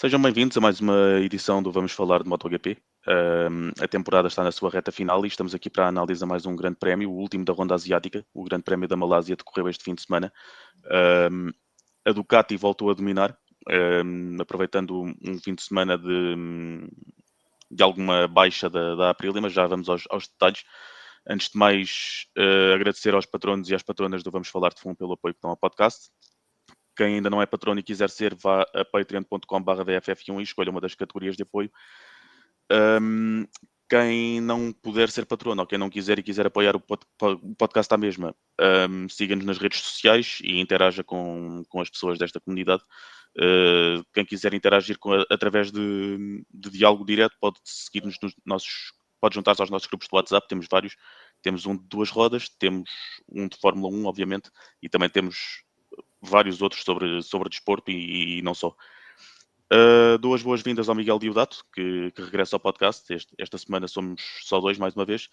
Sejam bem-vindos a mais uma edição do Vamos Falar de MotoGP. A temporada está na sua reta final e estamos aqui para analisar mais um grande prémio, o último da Ronda Asiática, o Grande Prémio da Malásia, decorreu este fim de semana. Um, a Ducati voltou a dominar, aproveitando um fim de semana de alguma baixa da Aprilia, mas já vamos aos detalhes. Antes de mais, agradecer aos patronos e às patronas do Vamos Falar de Fundo pelo apoio que dão ao podcast. Quem ainda não é patrono e quiser ser, vá a patreon.com/dff1 e escolha uma das categorias de apoio. Quem não puder ser patrono ou quem não quiser e quiser apoiar o podcast à mesma, siga-nos nas redes sociais e interaja com as pessoas desta comunidade. Quem quiser interagir através de diálogo direto pode seguir-nos pode juntar-se aos nossos grupos de WhatsApp, temos vários. Temos um de 2 rodas, temos um de Fórmula 1, obviamente, e também temos vários outros sobre desporto e não só. Dou as boas-vindas ao Miguel Diodato, que regressa ao podcast. Esta semana somos só 2, mais uma vez.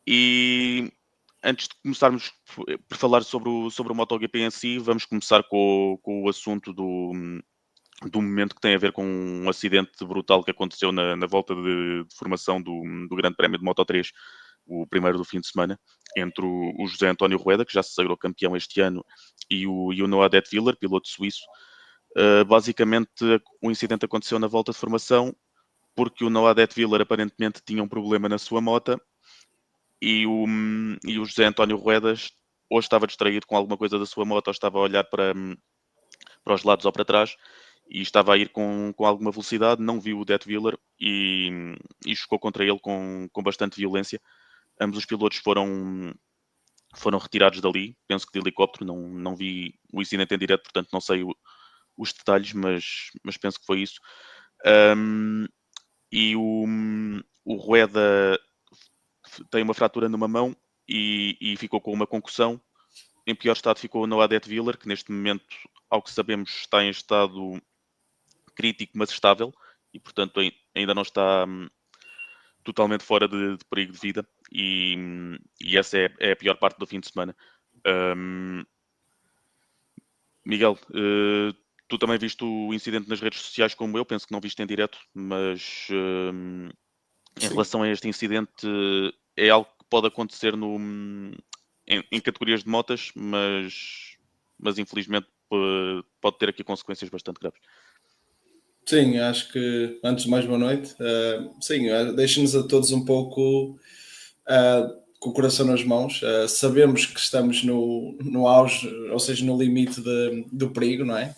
E antes de começarmos por falar sobre o MotoGP em si, vamos começar com o assunto do momento que tem a ver com um acidente brutal que aconteceu na volta de formação do Grande Prémio de Moto3, o primeiro do fim de semana, entre o José António Rueda, que já se sagrou campeão este ano, e o Noah Detwiller, piloto suíço. Basicamente, o incidente aconteceu na volta de formação porque o Noah Detwiller aparentemente tinha um problema na sua moto e o José António Ruedas ou estava distraído com alguma coisa da sua moto ou estava a olhar para os lados ou para trás e estava a ir com alguma velocidade, não viu o Detwiller e chocou contra ele com bastante violência. Ambos os pilotos foram retirados dali, penso que de helicóptero, não vi o incidente em direto, portanto não sei os detalhes, mas penso que foi isso. E o Rueda tem uma fratura numa mão e ficou com uma concussão. Em pior estado ficou o Noah Detwiller, que neste momento, ao que sabemos, está em estado crítico, mas estável, e portanto ainda não está totalmente fora de perigo de vida. E essa é a pior parte do fim de semana. Miguel, tu também viste o incidente nas redes sociais como eu, penso que não viste em direto, mas em Sim, relação a este incidente, é algo que pode acontecer em categorias de motas, mas infelizmente pode ter aqui consequências bastante graves. sim, acho que antes de mais boa noite. Sim, deixa-nos a todos um pouco com o coração nas mãos. Sabemos que estamos no auge, ou seja, no limite do perigo, não é?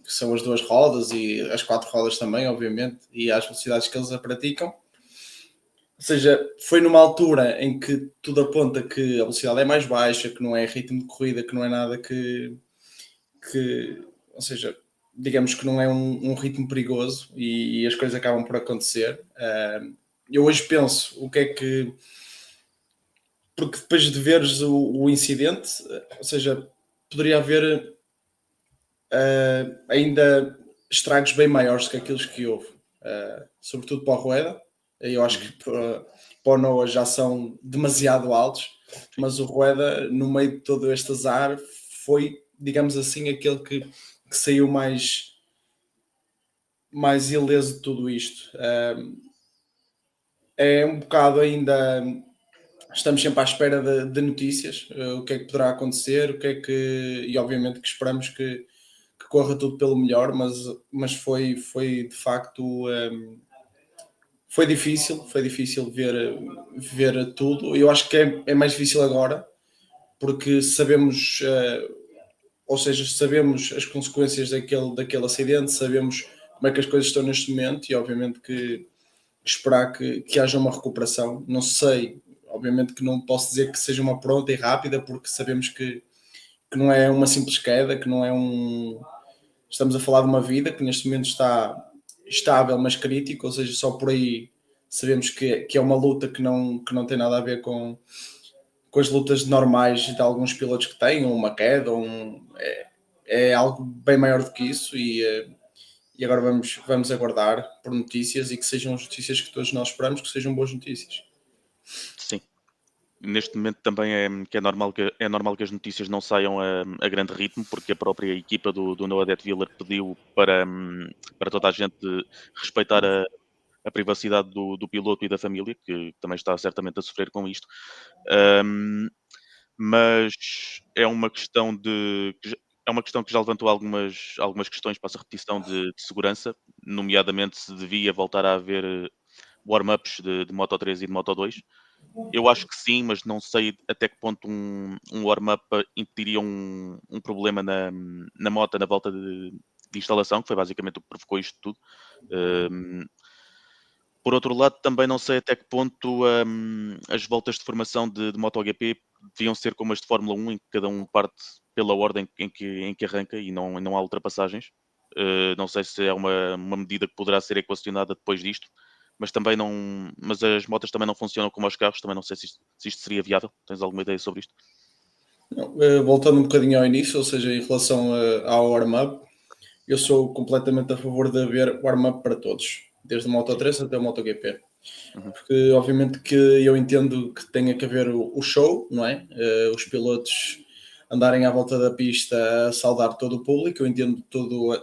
Que são as 2 rodas e as 4 rodas também, obviamente, e as velocidades que eles a praticam. Ou seja, foi numa altura em que tudo aponta que a velocidade é mais baixa, que não é ritmo de corrida, que não é nada que ou seja, digamos que não é um ritmo perigoso e as coisas acabam por acontecer. Eu hoje penso o que é que. Porque depois de veres o incidente, ou seja, poderia haver ainda estragos bem maiores que aqueles que houve, sobretudo para o Rueda. Eu acho Uhum. que para o Noah já são demasiado altos, Sim. mas o Rueda, no meio de todo este azar, foi, digamos assim, aquele que saiu mais ileso de tudo isto. É um bocado ainda. Estamos sempre à espera de notícias, o que é que poderá acontecer, o que é que. E obviamente que esperamos que corra tudo pelo melhor, mas foi de facto. Foi difícil ver tudo. Eu acho que é mais difícil agora, porque sabemos, ou seja, sabemos as consequências daquele acidente, sabemos como é que as coisas estão neste momento e obviamente que esperar que haja uma recuperação. Não sei, obviamente que não posso dizer que seja uma pronta e rápida, porque sabemos que não é uma simples queda, que não é um. Estamos a falar de uma vida que neste momento está estável, mas crítico, ou seja, só por aí sabemos que é uma luta que não tem nada a ver com as lutas normais de alguns pilotos que têm, uma queda, é algo bem maior do que isso e agora vamos aguardar por notícias e que sejam as notícias que todos nós esperamos que sejam boas notícias. Sim. Neste momento também é normal que as notícias não saiam a grande ritmo, porque a própria equipa do Noah Detwiller pediu para toda a gente respeitar a privacidade do piloto e da família, que também está certamente a sofrer com isto. Hum, mas é uma questão é uma questão que já levantou algumas questões, passo a repetição, de segurança, nomeadamente se devia voltar a haver warm-ups de Moto3 e de Moto2. Eu acho que sim, mas não sei até que ponto um warm-up impediria um problema na moto, na volta de instalação, que foi basicamente o que provocou isto tudo. Hum, por outro lado, também não sei até que ponto as voltas de formação de MotoGP deviam ser como as de Fórmula 1, em que cada um parte pela ordem em que arranca e não há ultrapassagens. Não sei se é uma medida que poderá ser equacionada depois disto, mas também não. Mas as motas também não funcionam como os carros, também não sei se isto seria viável. Tens alguma ideia sobre isto? Não, voltando um bocadinho ao início, ou seja, em relação ao warm-up, eu sou completamente a favor de haver warm-up para todos, desde o Moto Sim. 3 até o MotoGP. Uhum. Porque, obviamente, que eu entendo que tenha que haver o show, não é? Os pilotos andarem à volta da pista a saudar todo o público, eu entendo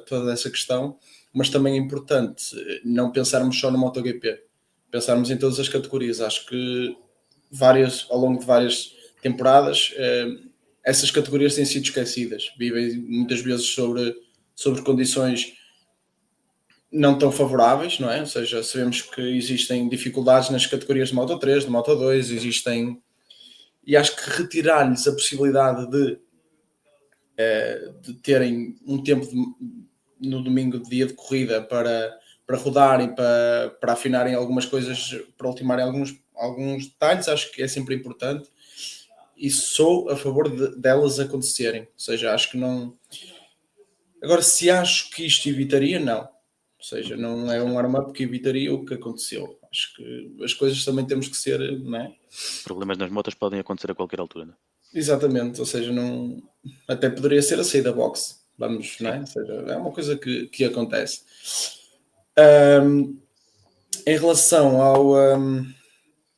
toda essa questão, mas também é importante não pensarmos só no MotoGP, pensarmos em todas as categorias. Acho que ao longo de várias temporadas, essas categorias têm sido esquecidas, vivem muitas vezes sobre condições não tão favoráveis, não é? Ou seja, sabemos que existem dificuldades nas categorias de Moto 3, de Moto 2, e acho que retirar-lhes a possibilidade de terem um tempo no domingo de dia de corrida para rodarem, para afinarem algumas coisas, para ultimarem alguns detalhes, acho que é sempre importante e sou a favor delas acontecerem. Ou seja, acho que não. Agora, se acho que isto evitaria, não. Ou seja, Uhum. não é um arm-up que evitaria o que aconteceu. Acho que as coisas também temos que ser, não é? Problemas nas motas podem acontecer a qualquer altura, né? Exatamente, ou seja, não. Até poderia ser a saída box. Vamos, não Sim. é? Ou seja, é uma coisa que acontece. Ahm, em relação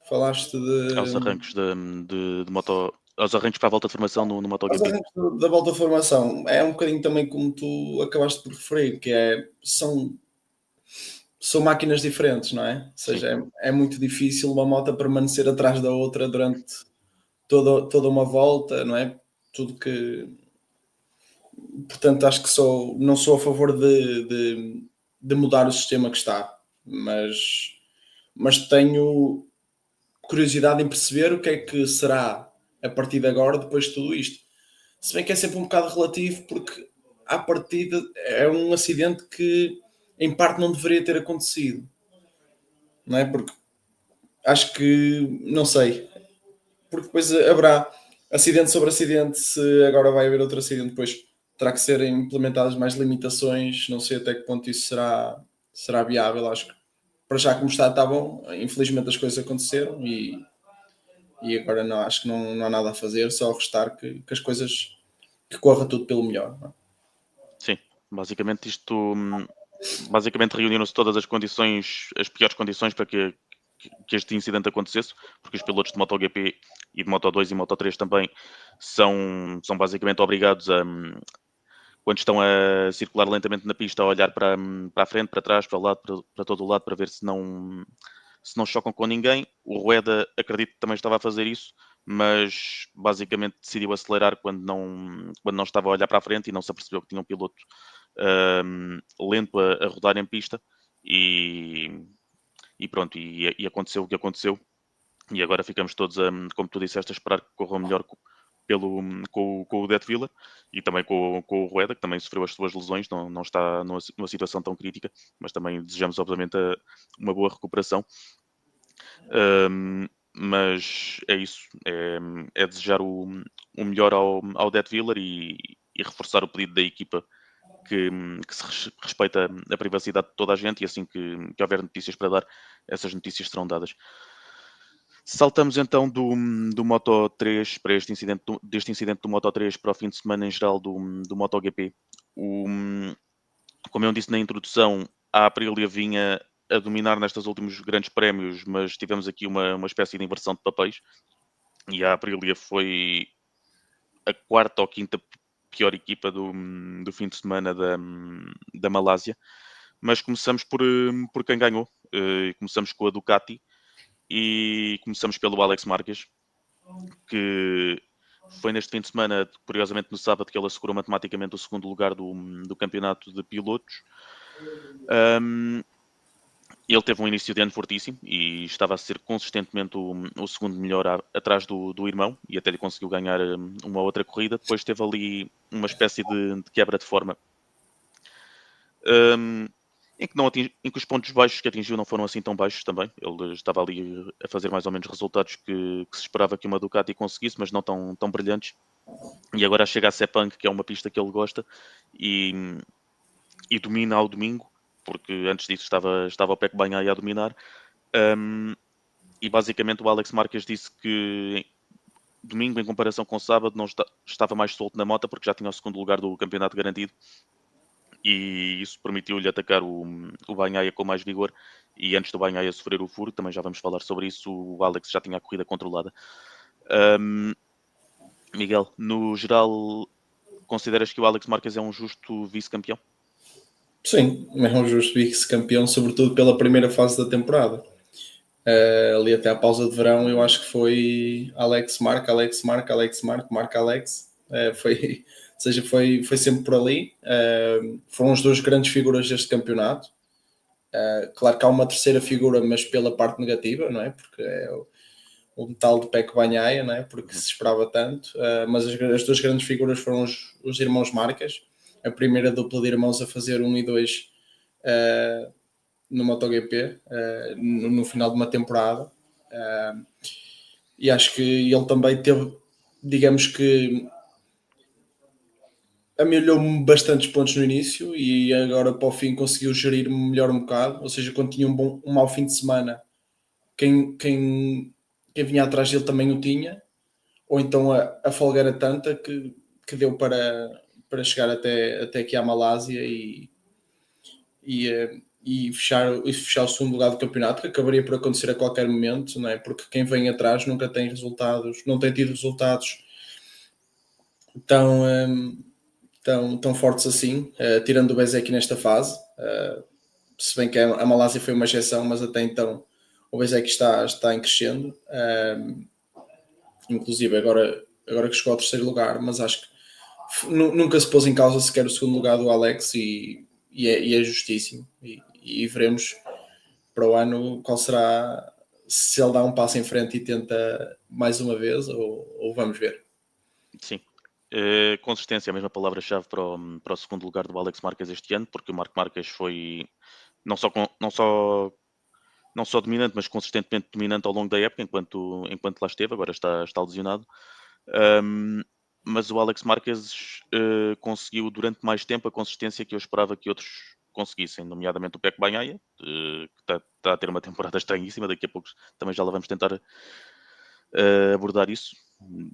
falaste Aos arranques de moto. Aos arranques para a volta de formação no aos MotoGP. arranques da volta de formação, é um bocadinho também como tu acabaste por referir, que são máquinas diferentes, não é? Ou Sim. seja, é muito difícil uma moto permanecer atrás da outra durante toda uma volta, não é? Tudo que. Portanto, acho que não sou a favor de mudar o sistema que está, mas tenho curiosidade em perceber o que é que será a partir de agora, depois de tudo isto. Se bem que é sempre um bocado relativo, porque à partida é um acidente que em parte não deveria ter acontecido, não é? Porque acho que, não sei, porque depois haverá acidente sobre acidente, se agora vai haver outro acidente, depois terá que ser implementadas mais limitações, não sei até que ponto isso será viável, acho que para já como está bom, infelizmente as coisas aconteceram e agora não, acho que não há nada a fazer, só restar que as coisas, que corra tudo pelo melhor, não é? Sim. Basicamente isto. Basicamente reuniram-se todas as condições, as piores condições para que este incidente acontecesse, porque os pilotos de MotoGP e de Moto2 e Moto3 também são basicamente obrigados quando estão a circular lentamente na pista, a olhar para a frente, para trás, para o lado, para todo o lado, para ver se não chocam com ninguém. O Rueda, acredito que também estava a fazer isso, mas basicamente decidiu acelerar quando não estava a olhar para a frente e não se apercebeu que tinha um piloto lento a rodar em pista e pronto, e aconteceu o que aconteceu e agora ficamos todos, como tu disseste, a esperar que corra melhor com o Det Villa e também com o Rueda, que também sofreu as suas lesões, não está numa situação tão crítica, mas também desejamos, obviamente, uma boa recuperação. Mas é isso, é desejar o melhor ao Det Villa e reforçar o pedido da equipa que se respeita a privacidade de toda a gente e assim que houver notícias para dar, essas notícias serão dadas. Saltamos então do Moto 3 para deste incidente do Moto 3 para o fim de semana em geral do MotoGP. O, como eu disse na introdução, a Aprilia vinha a dominar nestes últimos grandes prémios, mas tivemos aqui uma espécie de inversão de papéis. e a Aprilia foi a quarta ou quinta pior equipa do fim de semana da Malásia. Mas começamos por quem ganhou. Começamos com a Ducati e começamos pelo Alex Marques, que foi neste fim de semana, curiosamente no sábado, que ele assegurou matematicamente o segundo lugar do campeonato de pilotos. Um, Ele teve um início de ano fortíssimo e estava a ser consistentemente o segundo melhor atrás do irmão e até lhe conseguiu ganhar uma outra corrida. Depois teve ali uma espécie de quebra de forma, um, em que, em que os pontos baixos que atingiu não foram assim tão baixos também. Ele estava ali a fazer mais ou menos resultados que se esperava que uma Ducati conseguisse, mas não tão brilhantes. E agora chega a Sepang, que é uma pista que ele gosta, e, e domina ao domingo, porque antes disso estava o Pec Banhai a dominar. Um, e basicamente o Alex Marques disse que domingo, em comparação com sábado, não estava mais solto na moto porque já tinha o segundo lugar do campeonato garantido e isso permitiu-lhe atacar o Banhaia com mais vigor. E antes do Banhaia sofrer o furo, também já vamos falar sobre isso, o Alex já tinha a corrida controlada. Um, Miguel, no geral, consideras que o Alex Marques é um justo vice-campeão? Sim, é um justo vice-campeão, sobretudo pela primeira fase da temporada. Ali até a pausa de verão, eu acho que foi Alex Mark, Alex Mark, Alex Mark, Mark Alex. Foi, ou seja, foi sempre por ali. Foram as duas grandes figuras deste campeonato. Claro que há uma terceira figura, mas pela parte negativa, não é? Porque é o metal de Peco Banhaia, não é? Porque Uhum. se esperava tanto. Mas as duas grandes figuras foram os irmãos Marcas. A primeira dupla de irmãos a fazer 1 e 2 no MotoGP no final de uma temporada. E acho que ele também teve, digamos que amelhou-me bastantes pontos no início e agora para o fim conseguiu gerir melhor um bocado, ou seja, quando tinha um mau fim de semana, quem vinha atrás dele também o tinha, ou então a folga era tanta que deu para chegar até aqui à Malásia e fechar o segundo lugar do campeonato, que acabaria por acontecer a qualquer momento, não é? Porque quem vem atrás nunca tem resultados, não tem tido resultados tão, tão fortes assim, tirando o Bezek nesta fase. Se bem que a Malásia foi uma exceção, mas até então o Bezek está em crescendo. Inclusive agora que chegou ao terceiro lugar, mas acho que nunca se pôs em causa sequer o segundo lugar do Alex e é justíssimo. E veremos para o ano qual será, se ele dá um passo em frente e tenta mais uma vez, ou vamos ver. Sim. Consistência é a mesma palavra-chave para o segundo lugar do Alex Marques este ano, porque o Marco Marques foi não só, não só dominante, mas consistentemente dominante ao longo da época, enquanto lá esteve, agora está lesionado. Um, mas o Alex Marques conseguiu durante mais tempo a consistência que eu esperava que outros conseguissem, nomeadamente o Pec Banhaia, que está a ter uma temporada estranhíssima, daqui a pouco também já lá vamos tentar abordar isso.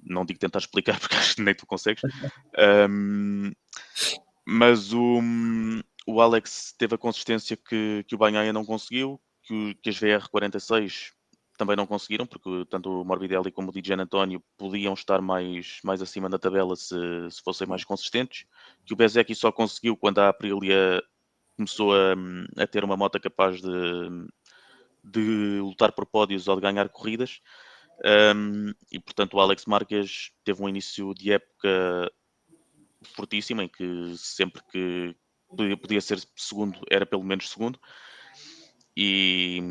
Não digo tentar explicar, porque acho que nem tu consegues. Um, mas o Alex teve a consistência que o Banhaia não conseguiu, que as VR46 também não conseguiram, porque tanto o Morbidelli como o DJ António podiam estar mais acima da tabela se fossem mais consistentes, que o Bezeki só conseguiu quando a Aprilia começou a ter uma moto capaz de lutar por pódios ou de ganhar corridas. E portanto o Alex Marques teve um início de época fortíssimo, em que sempre que podia ser segundo, era pelo menos segundo. E,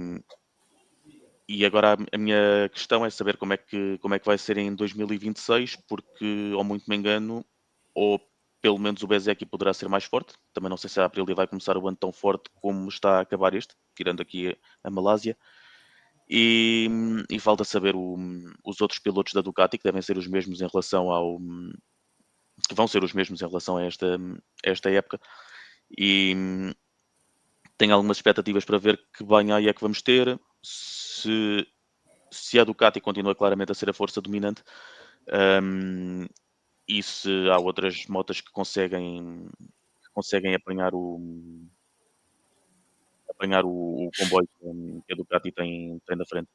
e agora a minha questão é saber como é que vai ser em 2026, porque, ou muito me engano, ou pelo menos o Bezeki poderá ser mais forte. Também não sei se a Aprilia vai começar o ano tão forte como está a acabar este, tirando aqui a Malásia. E falta saber os outros pilotos da Ducati, que devem ser os mesmos em relação que vão ser os mesmos em relação a esta época. E tenho algumas expectativas para ver que banho é que vamos ter. Se a Ducati continua claramente a ser a força dominante, um, e se há outras motas que conseguem apanhar o comboio que a Ducati tem da frente.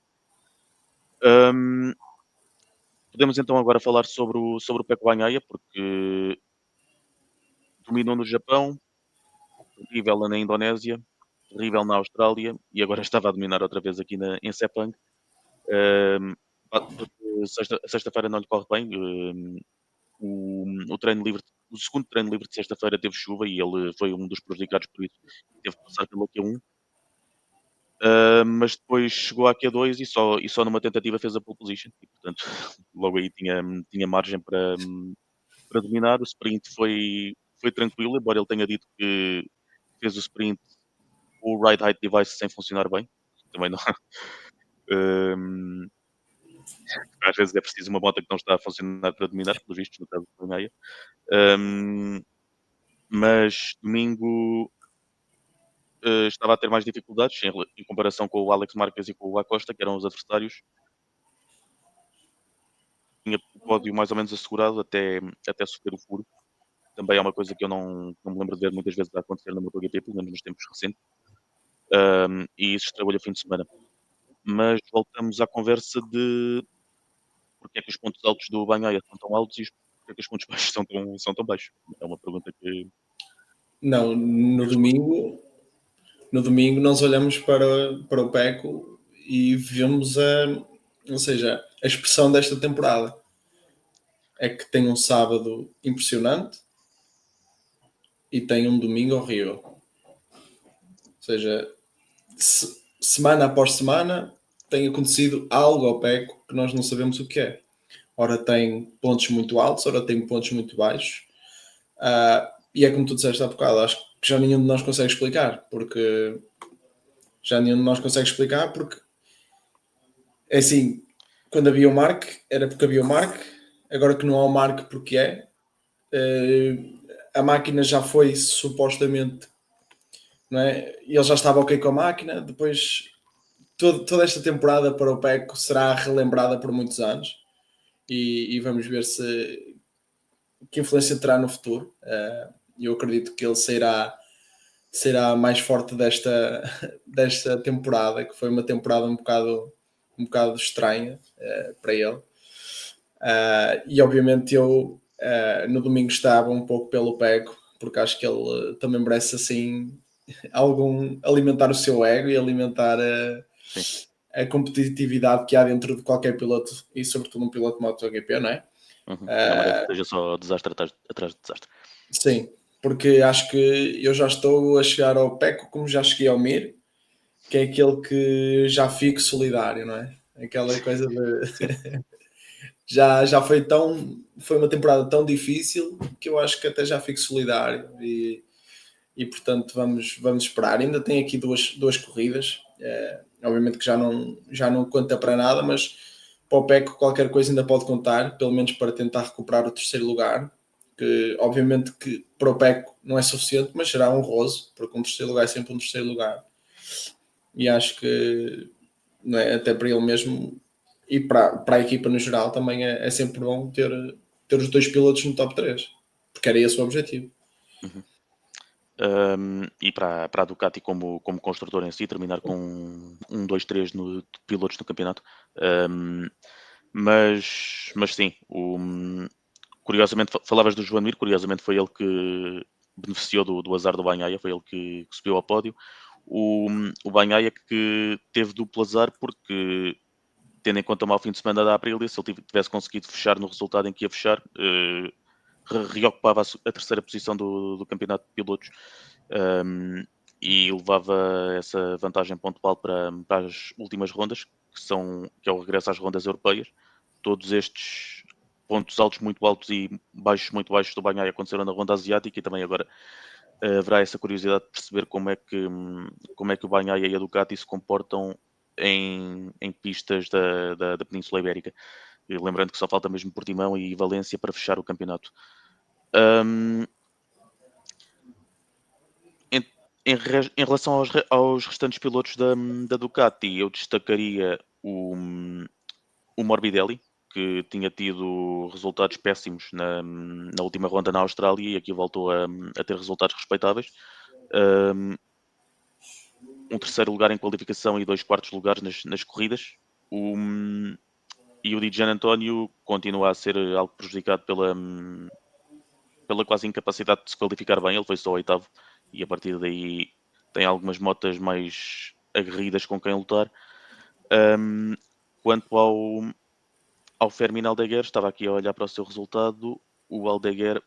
Um, Podemos então agora falar sobre o Pecco Bagnaia, porque dominou no Japão, terrível na Indonésia, terrível na Austrália e agora estava a dominar outra vez aqui em Sepang. Ahm, porque sexta-feira não lhe corre bem. O treino livre, o segundo treino livre de sexta-feira teve chuva e ele foi um dos prejudicados por isso. Teve que passar pelo Q1. Mas depois chegou à Q2 e só numa tentativa fez a pole position e portanto logo aí tinha margem para dominar. O sprint foi tranquilo, embora ele tenha dito que fez o sprint com o ride height device sem funcionar bem. Também não. Hum, Às vezes é preciso uma moto que não está a funcionar para dominar, pelos vistos, no caso do Bagnaia. Mas domingo estava a ter mais dificuldades em comparação com o Alex Marquez e com o Acosta, que eram os adversários. Tinha o pódio mais ou menos assegurado até sofrer o furo. Também é uma coisa que eu não me lembro de ver muitas vezes a acontecer na MotoGP, pelo menos nos tempos recentes. E isso estragou-lhe o fim de semana. Mas voltamos à conversa de porque é que os pontos altos do Bagnaia são tão altos e porque é que os pontos baixos são tão baixos. É uma pergunta que... Não, no domingo nós olhamos para o Pecco e vemos ou seja, a expressão desta temporada. É que tem um sábado impressionante e tem um domingo horrível. Ou seja, semana após semana tem acontecido algo ao Pecco que nós não sabemos o que é. Ora tem pontos muito altos, ora tem pontos muito baixos. E é como tu disseste há bocado, acho que já nenhum de nós consegue explicar, porque é assim, quando havia o Mark, era porque havia o Mark, agora que não há o Mark, porque é. A máquina já foi supostamente, não é? E ele já estava ok com a máquina, depois toda esta temporada para o Pecco será relembrada por muitos anos e vamos ver que influência terá no futuro. Eu acredito que ele será mais forte desta temporada, que foi uma temporada um bocado estranha para ele. E obviamente eu no domingo estava um pouco pelo Pecco, porque acho que ele também merece assim alimentar o seu ego e alimentar a competitividade que há dentro de qualquer piloto e sobretudo um piloto de MotoGP, não é? Não merece que esteja só desastre atrás de desastre. Sim, porque acho que eu já estou a chegar ao Pecco como já cheguei ao Mir, que é aquele que já fico solidário, não é? Aquela coisa de já foi uma temporada tão difícil que eu acho que até já fico solidário e portanto vamos esperar. Ainda tem aqui duas corridas, obviamente que já não conta para nada, mas para o Pecco qualquer coisa ainda pode contar, pelo menos para tentar recuperar o terceiro lugar, que obviamente que para o Pecco não é suficiente, mas será honroso, porque um terceiro lugar é sempre um terceiro lugar. E acho que não é, até para ele mesmo e para a equipa no geral também é sempre bom ter os dois pilotos no top 3, porque era esse o objetivo. E para a Ducati como construtor em si, terminar com 2, 3 de pilotos no campeonato. Mas sim, curiosamente, falavas do Joan Mir, curiosamente foi ele que beneficiou do azar do Bagnaia, foi ele que subiu ao pódio. O Bagnaia que teve duplo azar porque, tendo em conta o mau fim de semana da Aprilia, se ele tivesse conseguido fechar no resultado em que ia fechar, reocupava a terceira posição do campeonato de pilotos e levava essa vantagem pontual para as últimas rondas, que é o regresso às rondas europeias. Todos estes pontos altos muito altos e baixos muito baixos do Bagnaia aconteceram na ronda asiática e também agora haverá essa curiosidade de perceber como é que o Bagnaia e a Ducati se comportam em pistas da Península Ibérica. E lembrando que só falta mesmo Portimão e Valência para fechar o campeonato. Em relação aos restantes pilotos da Ducati, eu destacaria o Morbidelli, que tinha tido resultados péssimos na última ronda na Austrália e aqui voltou a ter resultados respeitáveis. Um terceiro lugar em qualificação e 2 quartos lugares nas corridas. E o Di Gianantonio continua a ser algo prejudicado pela quase incapacidade de se qualificar bem. Ele foi só oitavo e a partir daí tem algumas motas mais aguerridas com quem lutar. Quanto ao Fermín Aldeguer, estava aqui a olhar para o seu resultado. O Aldeguer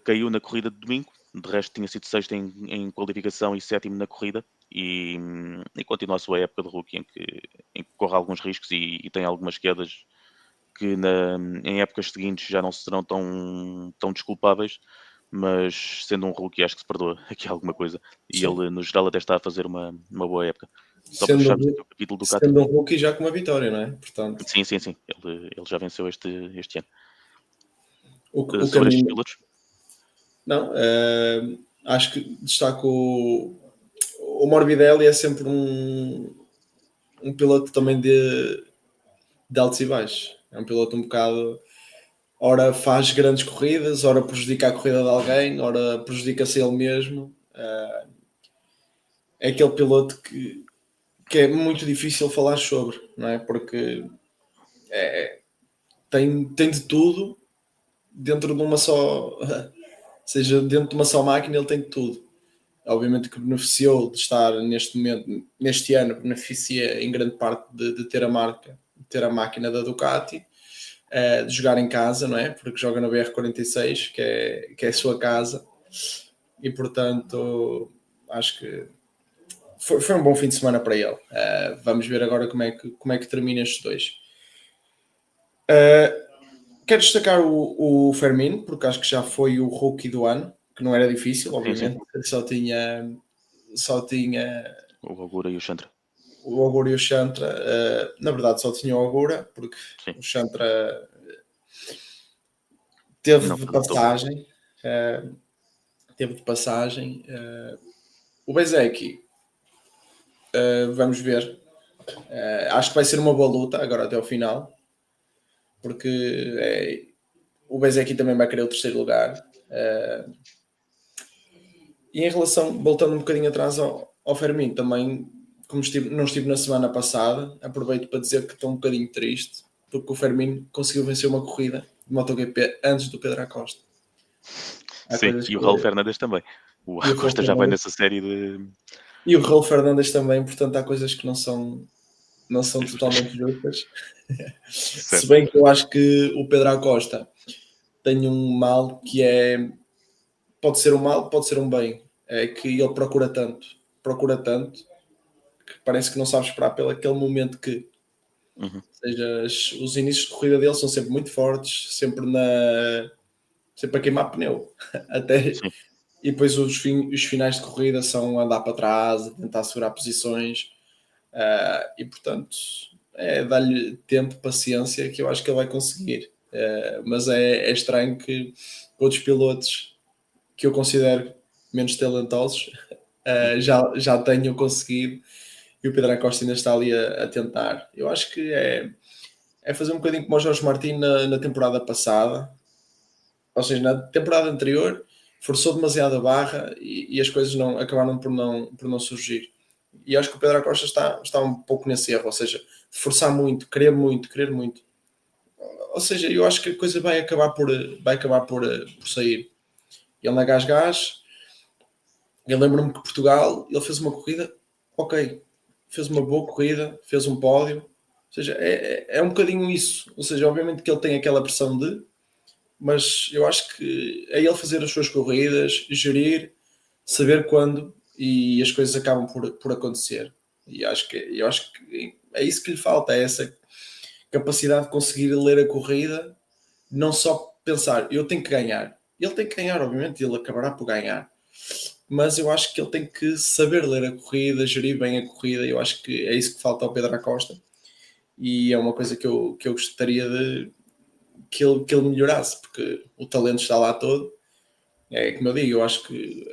caiu na corrida de domingo, de resto tinha sido sexto em qualificação e sétimo na corrida, e continua a sua época de rookie em que corre alguns riscos e tem algumas quedas que em épocas seguintes já não serão tão desculpáveis, mas sendo um rookie acho que se perdoa aqui alguma coisa, e Sim. ele no geral até está a fazer uma boa época. Só para Sendo, fecharmos aqui o capítulo do Ducati. sendo um rookie já com uma vitória, não é? Portanto, Sim, ele já venceu este ano. o Sobre estes caminho. pilotos? Não, acho que destaco o Morbidelli é sempre um piloto também de altos e baixos. É um piloto um bocado, ora faz grandes corridas, ora prejudica a corrida de alguém, ora prejudica-se ele mesmo. É aquele piloto que é muito difícil falar sobre, não é? Porque tem de tudo dentro de uma só, seja dentro de uma só máquina, ele tem de tudo. Obviamente que beneficiou de estar neste momento, neste ano, beneficia em grande parte de ter a marca, de ter a máquina da Ducati, de jogar em casa, não é? Porque joga na BR-46, que é a sua casa, e portanto acho que foi um bom fim de semana para ele. Vamos ver agora como é que termina estes dois. Quero destacar o Fermin, porque acho que já foi o rookie do ano, que não era difícil, obviamente, só tinha O Ogura e o Chantra. o Ogura e o Chantra. Na verdade só tinha o Ogura, porque Sim. o Chantra teve Não, de passagem. O Bezeki, vamos ver. Acho que vai ser uma boa luta agora até ao final, porque o Bezeki também vai querer o terceiro lugar. E em relação, voltando um bocadinho atrás ao Fermin, também, como não estive na semana passada, aproveito para dizer que estou um bocadinho triste, porque o Fermin conseguiu vencer uma corrida de MotoGP antes do Pedro Acosta. Sim, e o Raul Fernandes também. O Acosta já vai nessa série de... E o Raul Fernandes também, portanto há coisas que não são totalmente justas. Se bem que eu acho que o Pedro Acosta tem um mal que é... Pode ser um mal, pode ser um bem. É que ele procura tanto, que parece que não sabe esperar pelo aquele momento que... Ou seja, os inícios de corrida dele são sempre muito fortes, sempre a queimar pneu. Até... Sim. E depois os finais de corrida são andar para trás, tentar segurar posições, e portanto é dar-lhe tempo, paciência, que eu acho que ele vai conseguir. Mas é estranho que outros pilotos que eu considero menos talentosos já tenham conseguido, e o Pedro Acosta ainda está ali a tentar. Eu acho que é fazer um bocadinho como o Jorge Martin na temporada passada, ou seja, na temporada anterior forçou demasiado a barra e as coisas acabaram por não surgir. E acho que o Pedro Acosta está um pouco nesse erro, ou seja, forçar muito, querer muito. Ou seja, eu acho que a coisa vai acabar por sair. Ele na Gás, eu lembro-me que Portugal, ele fez uma corrida, ok, fez uma boa corrida, fez um pódio, ou seja, é um bocadinho isso. Ou seja, obviamente que ele tem aquela pressão mas eu acho que é ele fazer as suas corridas, gerir, saber quando, e as coisas acabam por acontecer. E eu acho que é isso que lhe falta, é essa capacidade de conseguir ler a corrida, não só pensar, eu tenho que ganhar. Ele tem que ganhar, obviamente, ele acabará por ganhar. Mas eu acho que ele tem que saber ler a corrida, gerir bem a corrida. Eu acho que é isso que falta ao Pedro Acosta. E é uma coisa que eu gostaria de que ele melhorasse, porque o talento está lá todo. É como eu digo, eu acho que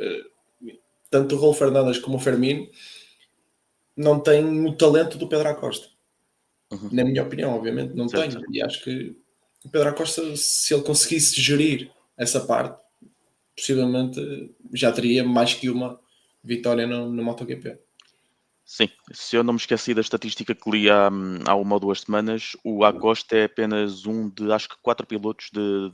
tanto o Raul Fernandes como o Fermin não têm o talento do Pedro Acosta. Na minha opinião, obviamente, não tem. E acho que o Pedro Acosta, se ele conseguisse gerir essa parte, possivelmente já teria mais que uma vitória no MotoGP. Sim, se eu não me esqueci da estatística que li há 1 ou 2 semanas, o Acosta é apenas um de acho que 4 pilotos de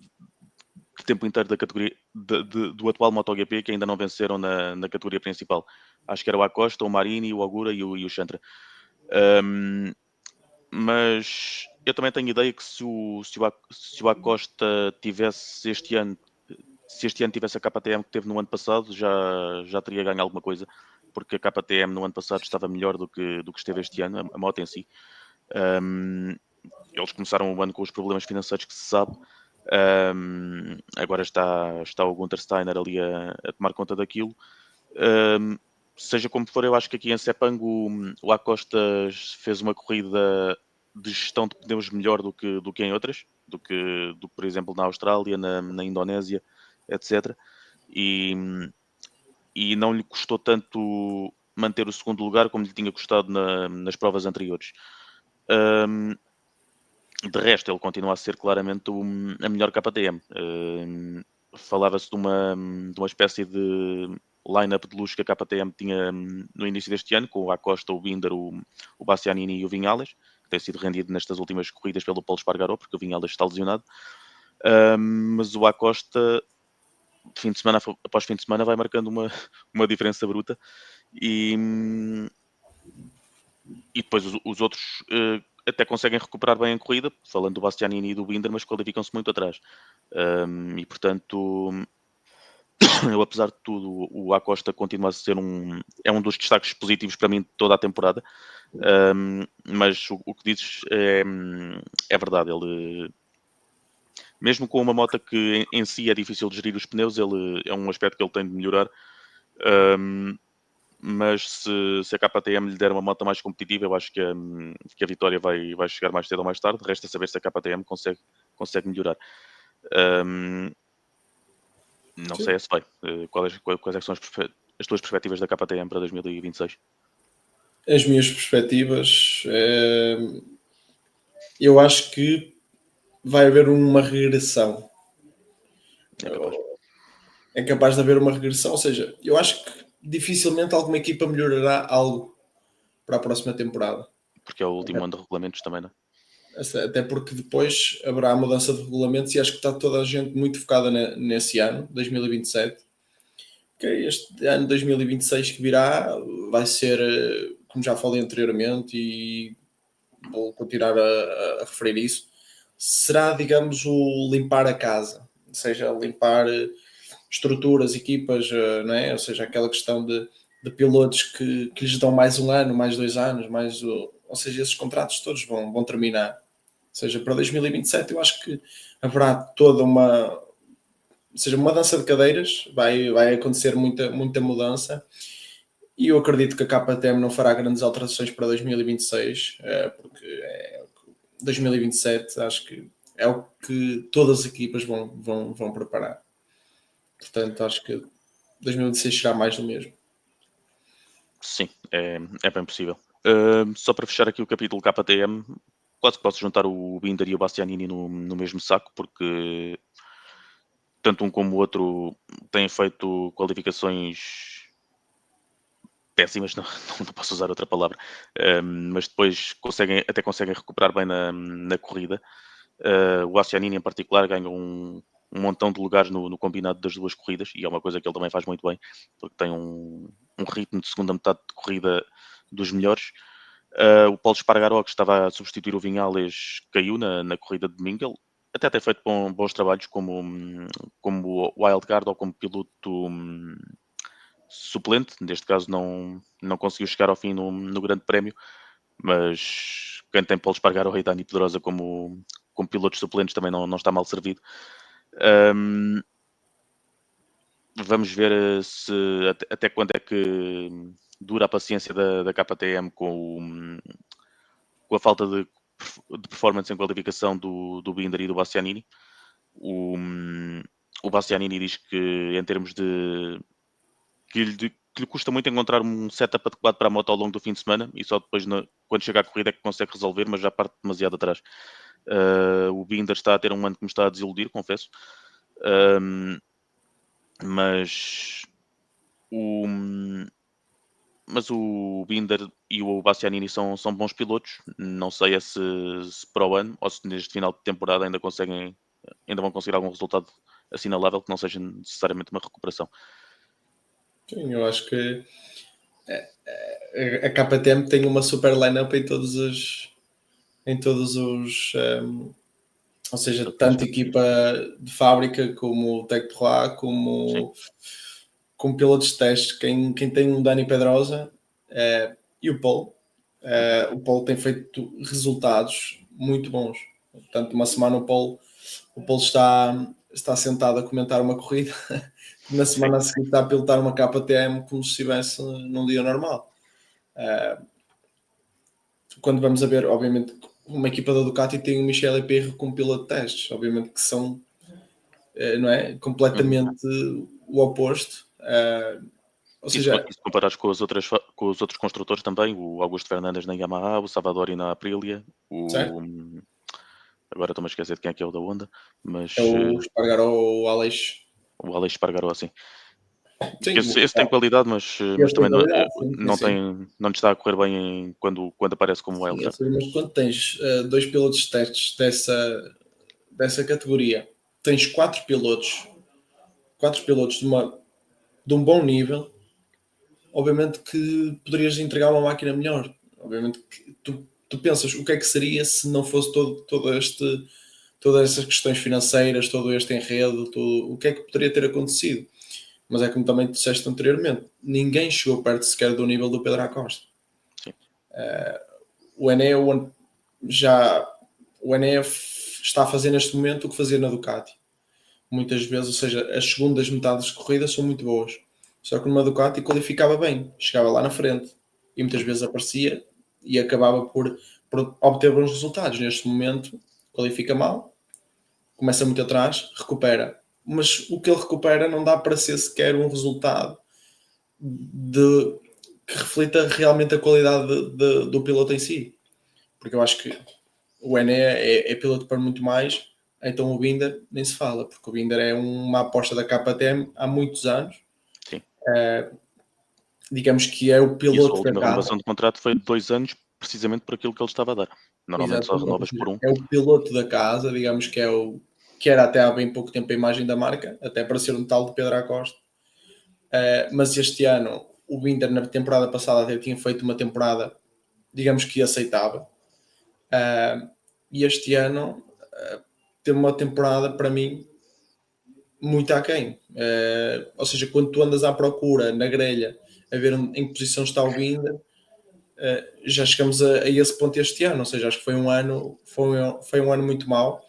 tempo inteiro da categoria do atual MotoGP que ainda não venceram na categoria principal. Acho que era o Acosta, o Marini, o Ogura e o Chantra. Mas eu também tenho ideia que se o Acosta tivesse este ano, se este ano tivesse a KTM que teve no ano passado, já teria ganho alguma coisa, porque a KTM no ano passado estava melhor do que esteve este ano, a moto em si. Eles começaram o ano com os problemas financeiros que se sabe. Agora está o Gunter Steiner ali a tomar conta daquilo. Seja como for, eu acho que aqui em Sepang o Acosta fez uma corrida de gestão de pneus melhor do que em outras, do que, por exemplo, na Austrália, na Indonésia, etc. E, e não lhe custou tanto manter o segundo lugar como lhe tinha custado nas provas anteriores. Um, de resto, ele continua a ser claramente a melhor KTM. Falava-se de uma espécie de line-up de luxo que a KTM tinha no início deste ano, com o Acosta, o Binder, o Bastianini e o Vinhales, que tem sido rendido nestas últimas corridas pelo Paulo Espargaró, porque o Vinhales está lesionado. Mas o Acosta, fim de semana após fim de semana, vai marcando uma diferença bruta. E depois os outros até conseguem recuperar bem a corrida, falando do Bastianini e do Binder, mas qualificam-se muito atrás. E portanto, eu apesar de tudo, o Acosta continua a ser é um dos destaques positivos para mim de toda a temporada. Mas o que dizes é verdade. Ele, mesmo com uma moto que em si é difícil de gerir os pneus, ele é um aspecto que ele tem de melhorar. Mas se a KTM lhe der uma moto mais competitiva, eu acho que a vitória vai chegar mais cedo ou mais tarde. Resta saber se a KTM consegue melhorar. Não Sim. sei se vai. Quais é que são as tuas perspectivas da KTM para 2026? As minhas perspectivas, eu acho que vai haver uma regressão. É capaz. É capaz de haver uma regressão, ou seja, eu acho que dificilmente alguma equipa melhorará algo para a próxima temporada. Porque é o último ano de regulamentos também, não é? Até porque depois haverá a mudança de regulamentos e acho que está toda a gente muito focada nesse ano, 2027. Que este ano 2026 que virá vai ser, como já falei anteriormente e vou continuar a referir isso, será, digamos, o limpar a casa, ou seja, limpar estruturas, equipas, não é? Ou seja, aquela questão de pilotos que lhes dão mais um ano, mais 2 anos, ou seja, esses contratos todos vão terminar. Ou seja, para 2027 eu acho que haverá toda ou seja, uma dança de cadeiras, vai acontecer muita mudança e eu acredito que a KTM não fará grandes alterações para 2026, porque 2027 acho que é o que todas as equipas vão preparar. Portanto, acho que 2026 será mais do mesmo. Sim, é bem possível. Só para fechar aqui o capítulo KTM, quase que posso juntar o Binder e o Bastianini no mesmo saco, porque tanto um como o outro têm feito qualificações péssimas, não posso usar outra palavra, mas depois até conseguem recuperar bem na corrida. O Bastianini, em particular, ganhou um montão de lugares no combinado das duas corridas, e é uma coisa que ele também faz muito bem, porque tem um ritmo de segunda metade de corrida dos melhores. O Paulo Espargaró, que estava a substituir o Vinhales, caiu na corrida de domingo. Ele até tem feito bons trabalhos como wildcard ou como piloto suplente. Neste caso, não conseguiu chegar ao fim no Grande Prémio, mas quem tem Paulo Espargaró e Dani Pedrosa como pilotos suplentes também não está mal servido. Vamos ver se até quando é que dura a paciência da KTM com a falta de performance em qualificação do Binder e do Bastianini. O Bastianini diz que em termos que lhe custa muito encontrar um setup adequado para a moto ao longo do fim de semana e só depois, quando chega à corrida, é que consegue resolver, mas já parte demasiado atrás. O Binder está a ter um ano que me está a desiludir, confesso. Mas o, mas o Binder e o Bastianini são bons pilotos. Não sei se para o ano ou se neste final de temporada ainda vão conseguir algum resultado assinalável que não seja necessariamente uma recuperação. Sim, eu acho que a KTM tem uma super lineup em todos os ou seja, Todos os tanto aspectos. equipa de fábrica como o Tech 3, Sim, como pilotos de testes. Quem tem um Dani Pedrosa e o Paul. O Paul tem feito resultados muito bons. Portanto, uma semana o Paul está sentado a comentar uma corrida, na sim. semana a seguir está a pilotar uma KTM como se estivesse num dia normal. Quando vamos a ver, obviamente, uma equipa da Ducati tem o Michele Pirro como piloto de testes, obviamente que são não é? Uhum. Completamente o oposto. Ou seja, E se comparares com os outros construtores também, o Augusto Fernandes na Yamaha, o Savadori na Aprilia, certo? agora estou-me a esquecer de quem é que é o da Honda, É mas o Espargaró ou o Aleix. o Aleix Espargaró, assim. Que Sim, esse tem qualidade, mas esse tem também não, qualidade, sim, sim, sim. não lhe está a correr bem quando aparece como Sim, ou wildcard. seja, mas quando tens dois pilotos de testes dessa categoria, tens quatro pilotos de um bom nível, obviamente que poderias entregar uma máquina melhor. Obviamente que tu pensas o que é que seria se não fosse todas essas questões financeiras, todo este enredo, o que é que poderia ter acontecido. Mas é como também disseste anteriormente, ninguém chegou perto sequer do nível do Pedro Acosta. Sim, O Enea já o Enea está a fazer neste momento o que fazia na Ducati. Muitas vezes, ou seja, as segundas metades de corrida são muito boas. Só que numa Ducati qualificava bem, chegava lá na frente e muitas vezes aparecia e acabava por obter bons resultados. Neste momento, qualifica mal, começa muito atrás, recupera. Mas o que ele recupera não dá para ser sequer um resultado de, que reflita realmente a qualidade do piloto em si. Porque eu acho que o Enea é piloto para muito mais, então o Binder nem se fala, porque o Binder é uma aposta da KTM há muitos anos. sim. Digamos que é o E a sua piloto da última casa. renovação de contrato foi de 2 anos, precisamente por aquilo que ele estava a dar. Normalmente só Exatamente, ou renovas seja, por um. é o piloto da casa, digamos que é o que era até há bem pouco tempo a imagem da marca, até para ser um tal de Pedro Acosta. Mas este ano o Binder na temporada passada até tinha feito uma temporada, digamos que aceitável. E este ano teve uma temporada para mim muito aquém. Ou seja, quando tu andas à procura na grelha a ver em que posição está o Binder, já chegamos a esse ponto este ano. Ou seja, acho que foi um ano muito mau.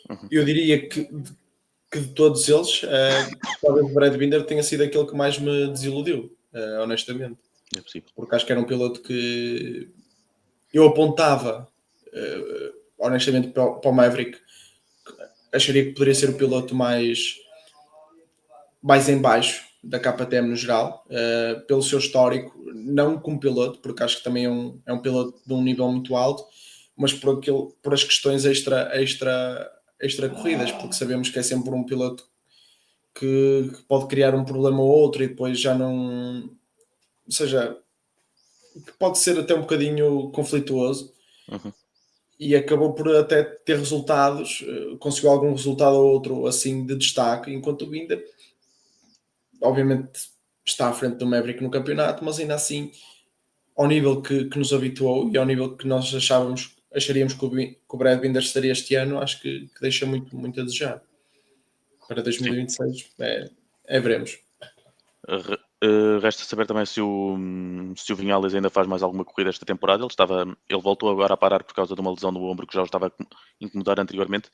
Uhum. Eu diria que de todos eles, talvez o Brad Binder tenha sido aquele que mais me desiludiu, honestamente. É possível. Porque acho que era um piloto que eu apontava, honestamente, para o Maverick. Acharia que poderia ser o piloto mais em baixo da KTM no geral, pelo seu histórico, não como piloto, porque acho que também é um piloto de um nível muito alto, mas por as questões extra corridas, porque sabemos que é sempre um piloto que pode criar um problema ou outro e depois já não. Ou seja, que pode ser até um bocadinho conflituoso Uhum. e acabou por até ter resultados, conseguiu algum resultado ou outro assim de destaque, enquanto o Binder obviamente está à frente do Maverick no campeonato, mas ainda assim, ao nível que nos habituou e ao nível que nós acharíamos que o Brad Binder estaria este ano, acho que deixa muito, muito a desejar. Para Sim. 2026 veremos. Resta saber também se o Vinhales ainda faz mais alguma corrida esta temporada. Ele voltou agora a parar por causa de uma lesão no ombro que já o estava a incomodar anteriormente.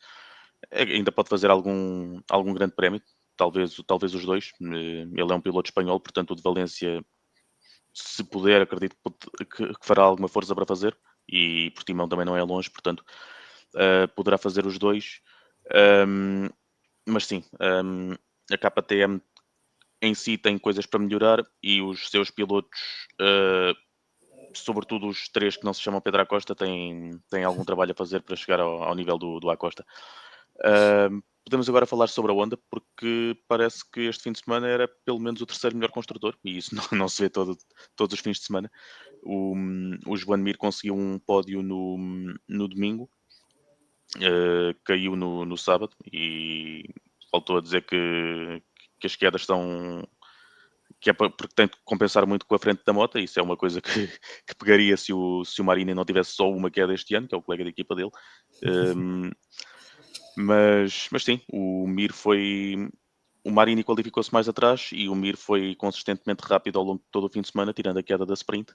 Ainda pode fazer algum grande prémio, talvez os dois. Ele é um piloto espanhol, portanto o de Valência, se puder, acredito que fará alguma força para fazer. E Portimão também não é longe, portanto poderá fazer os dois. Um, mas sim, a KTM em si tem coisas para melhorar e os seus pilotos, sobretudo os três que não se chamam Pedro Acosta, têm algum trabalho a fazer para chegar ao nível do Acosta. podemos agora falar sobre a Honda, porque parece que este fim de semana era pelo menos o terceiro melhor construtor, e isso não se vê todos os fins de semana. O Joan Mir conseguiu um pódio no domingo, caiu no sábado e voltou a dizer que as quedas estão. Que é porque tem que compensar muito com a frente da moto, isso é uma coisa que pegaria se o Marini não tivesse só uma queda este ano, que é o colega de equipa dele. Um, mas sim, o Marini qualificou-se mais atrás e o Mir foi consistentemente rápido ao longo de todo o fim de semana, tirando a queda da sprint,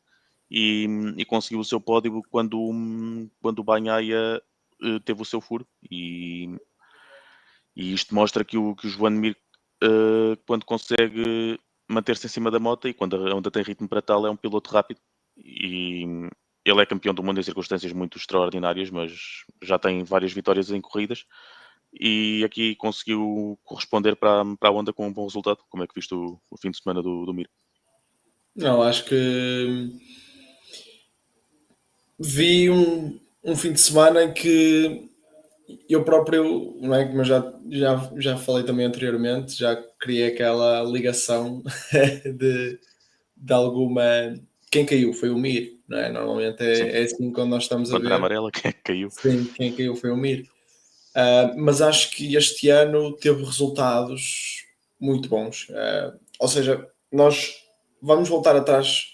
e conseguiu o seu pódio quando o Bagnaia teve o seu furo. E isto mostra que o Joan Mir, quando consegue manter-se em cima da moto e quando a Honda tem ritmo para tal, é um piloto rápido. E ele é campeão do mundo em circunstâncias muito extraordinárias, mas já tem várias vitórias em corridas. E aqui conseguiu corresponder para a Honda com um bom resultado. Como é que viste o fim de semana do Mir? Não, acho que vi um fim de semana em que eu próprio, não é, como eu já falei também anteriormente, já criei aquela ligação de, de alguma. Quem caiu foi o Mir, não é? Normalmente Sim, é assim quando nós estamos a bandeira ver. amarela, quem é que caiu? Sim, quem caiu foi o Mir. Mas acho que este ano teve resultados muito bons. Ou seja, nós vamos voltar atrás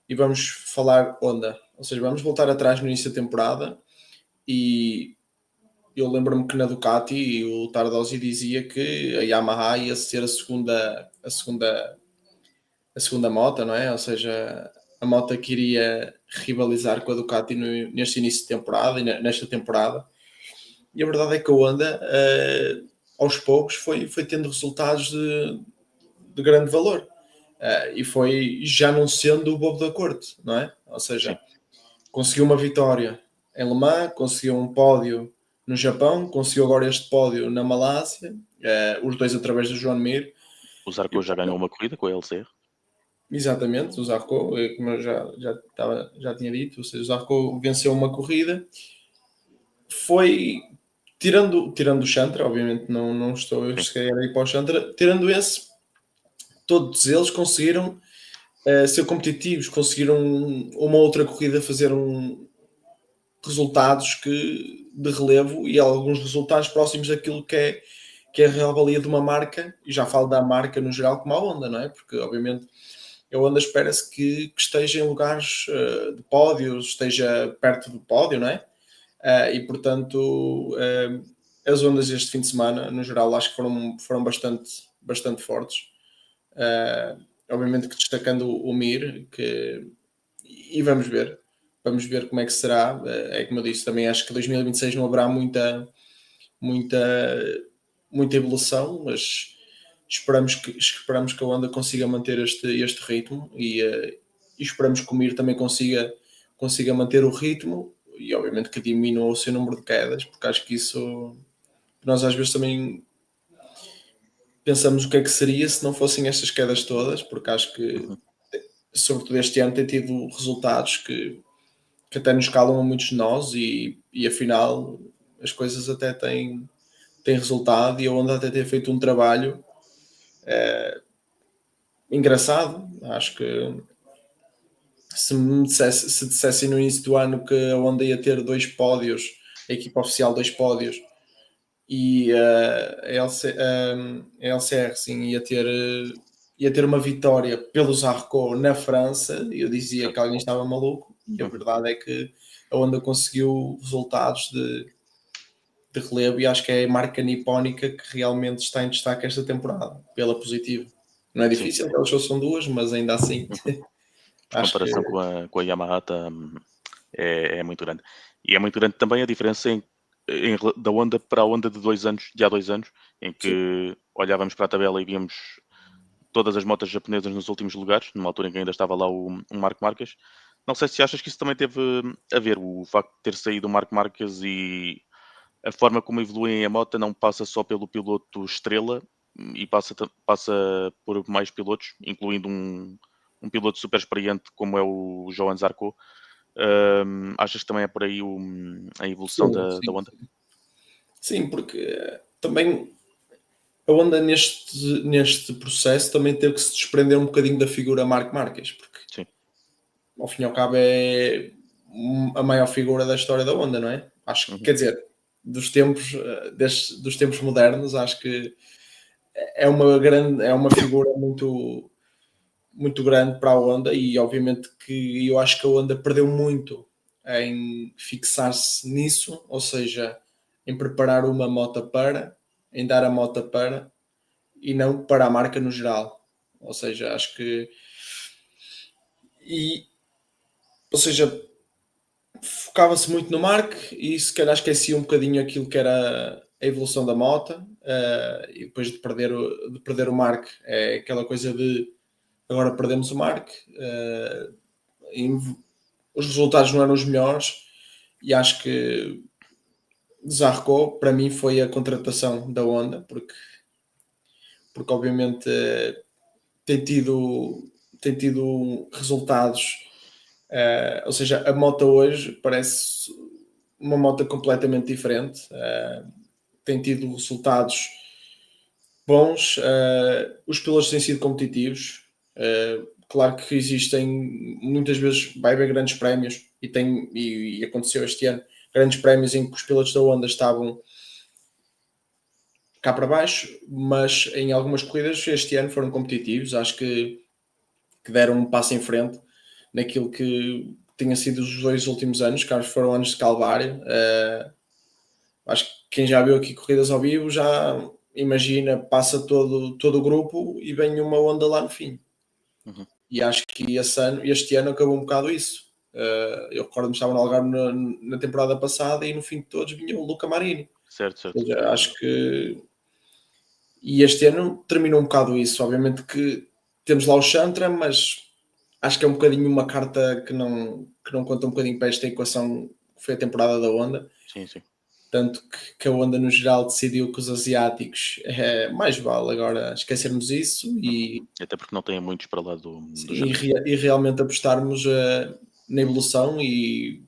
e vamos falar Honda. Ou seja, vamos voltar atrás no início da temporada e eu lembro-me que na Ducati o Tardosi dizia que a Yamaha ia ser a segunda moto, não é? Ou seja, a moto que iria rivalizar com a Ducati neste início de temporada e nesta temporada. E a verdade é que a Honda, aos poucos, foi tendo resultados de grande valor. E foi já não sendo o bobo da corte, não é? Ou Sim, seja, conseguiu uma vitória em Le Mans, conseguiu um pódio no Japão, conseguiu agora este pódio na Malásia, os dois através do Joan Mir. o Zarco já ganhou uma corrida com a LCR. Exatamente, o Zarco, como eu já tinha dito, ou seja, o Zarco venceu uma corrida, foi tirando o Chantra, obviamente não estou eu Sim, sequer aí para o Chantra, tirando esse, todos eles conseguiram ser competitivos, conseguiram uma outra corrida fazer resultados de relevo e alguns resultados próximos daquilo que é a real valia de uma marca, e já falo da marca no geral como a Honda, não é? Porque obviamente a Honda espera-se que esteja em lugares de pódio, esteja perto do pódio, não é? E portanto as Hondas este fim de semana, no geral, acho que foram bastante fortes. Obviamente que destacando o Mir, e vamos ver como é que será. É como eu disse, também acho que 2026 não haverá muita, muita evolução, mas esperamos que a Honda consiga manter este ritmo e esperamos que o Mir também consiga manter o ritmo e obviamente que diminua o seu número de quedas, porque acho que isso nós às vezes também pensamos o que é que seria se não fossem estas quedas todas, porque acho que uhum, sobretudo este ano tem tido resultados que até nos calam a muitos de nós e afinal as coisas até têm resultado e a Honda até tem feito um trabalho engraçado. Acho que se dissessem no início do ano que a Honda ia ter dois pódios, a equipa oficial dois pódios e a LCR sim, ia ter uma vitória pelo Zarco na França, eu dizia que certo. alguém estava maluco e a Uhum. verdade é que a Honda conseguiu resultados de relevo e acho que é a marca nipónica que realmente está em destaque esta temporada, pela positiva. Não é Sim, difícil, elas só são duas, mas ainda assim a acho que comparação com a Yamaha é muito grande. E é muito grande também a diferença da Honda para a Honda de há 2 anos, em sim, que olhávamos para a tabela e víamos todas as motas japonesas nos últimos lugares, numa altura em que ainda estava lá o Marco Marques. Não sei se achas que isso também teve a ver, o facto de ter saído o Marco Marques e a forma como evoluem a moto não passa só pelo piloto estrela e passa por mais pilotos, incluindo um piloto super experiente como é o Johan Zarco. Achas que também é por aí a evolução sim, da sim. Honda? Sim, porque também. a Honda neste processo também teve que se desprender um bocadinho da figura Marc Marques, porque Sim. ao fim e ao cabo é a maior figura da história da Honda, não é? Acho que, Uhum. quer dizer, dos tempos modernos, acho que é uma figura muito, muito grande para a Honda e obviamente que eu acho que a Honda perdeu muito em fixar-se nisso, ou seja, em preparar uma moto para, em dar a moto para e não para a marca no geral. Ou seja, acho que e ou seja, focava-se muito no Mark e se calhar esquecia um bocadinho aquilo que era a evolução da moto e depois de perder o Mark é aquela coisa de agora perdemos o Mark os resultados não eram os melhores e acho que Zarco para mim foi a contratação da Honda porque obviamente tem tido resultados ou seja, a moto hoje parece uma moto completamente diferente. Tem tido resultados bons. Os pilotos têm sido competitivos. Claro que existem, muitas vezes vai haver grandes prémios e aconteceu este ano, grandes prémios em que os pilotos da Honda estavam cá para baixo, mas em algumas corridas este ano foram competitivos. Acho que deram um passo em frente naquilo que tinha sido os 2 últimos anos, que foram anos de calvário. Acho que quem já viu aqui corridas ao vivo já imagina, passa todo o grupo e vem uma onda lá no fim. Uhum. E acho que este ano acabou um bocado isso. Eu recordo-me que estava no Algarve na temporada passada e no fim de todos vinha o Luca Marini. Certo, Ou certo. seja, acho que. E este ano terminou um bocado isso. Obviamente que temos lá o Chantra, mas acho que é um bocadinho uma carta que não conta um bocadinho para esta equação que foi a temporada da Honda. Sim, sim. Tanto que a Honda no geral decidiu que os asiáticos mais vale agora esquecermos isso Uhum. e, Até porque não tem muitos para lá do sim, Chantra. e realmente apostarmos na evolução e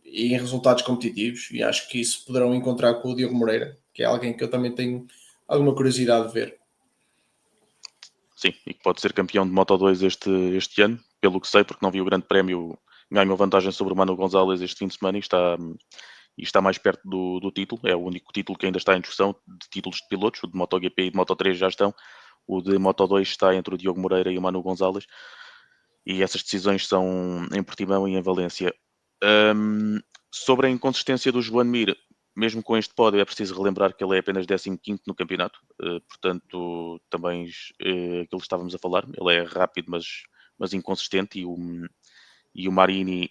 em resultados competitivos. E acho que isso poderão encontrar com o Diogo Moreira, que é alguém que eu também tenho alguma curiosidade de ver. Sim, e que pode ser campeão de Moto 2 este ano, pelo que sei, porque não vi o Grande Prémio, ganhou vantagem sobre o Manu Gonzalez este fim de semana e está mais perto do título. É o único título que ainda está em discussão de títulos de pilotos. O de MotoGP e de Moto3 já estão. O de Moto2 está entre o Diogo Moreira e o Manu Gonzalez. E essas decisões são em Portimão e em Valência. Sobre a inconsistência do Joan Mir, mesmo com este pódio, é preciso relembrar que ele é apenas 15º no campeonato. Portanto, também aquilo que estávamos a falar, ele é rápido, mas inconsistente. E o Marini,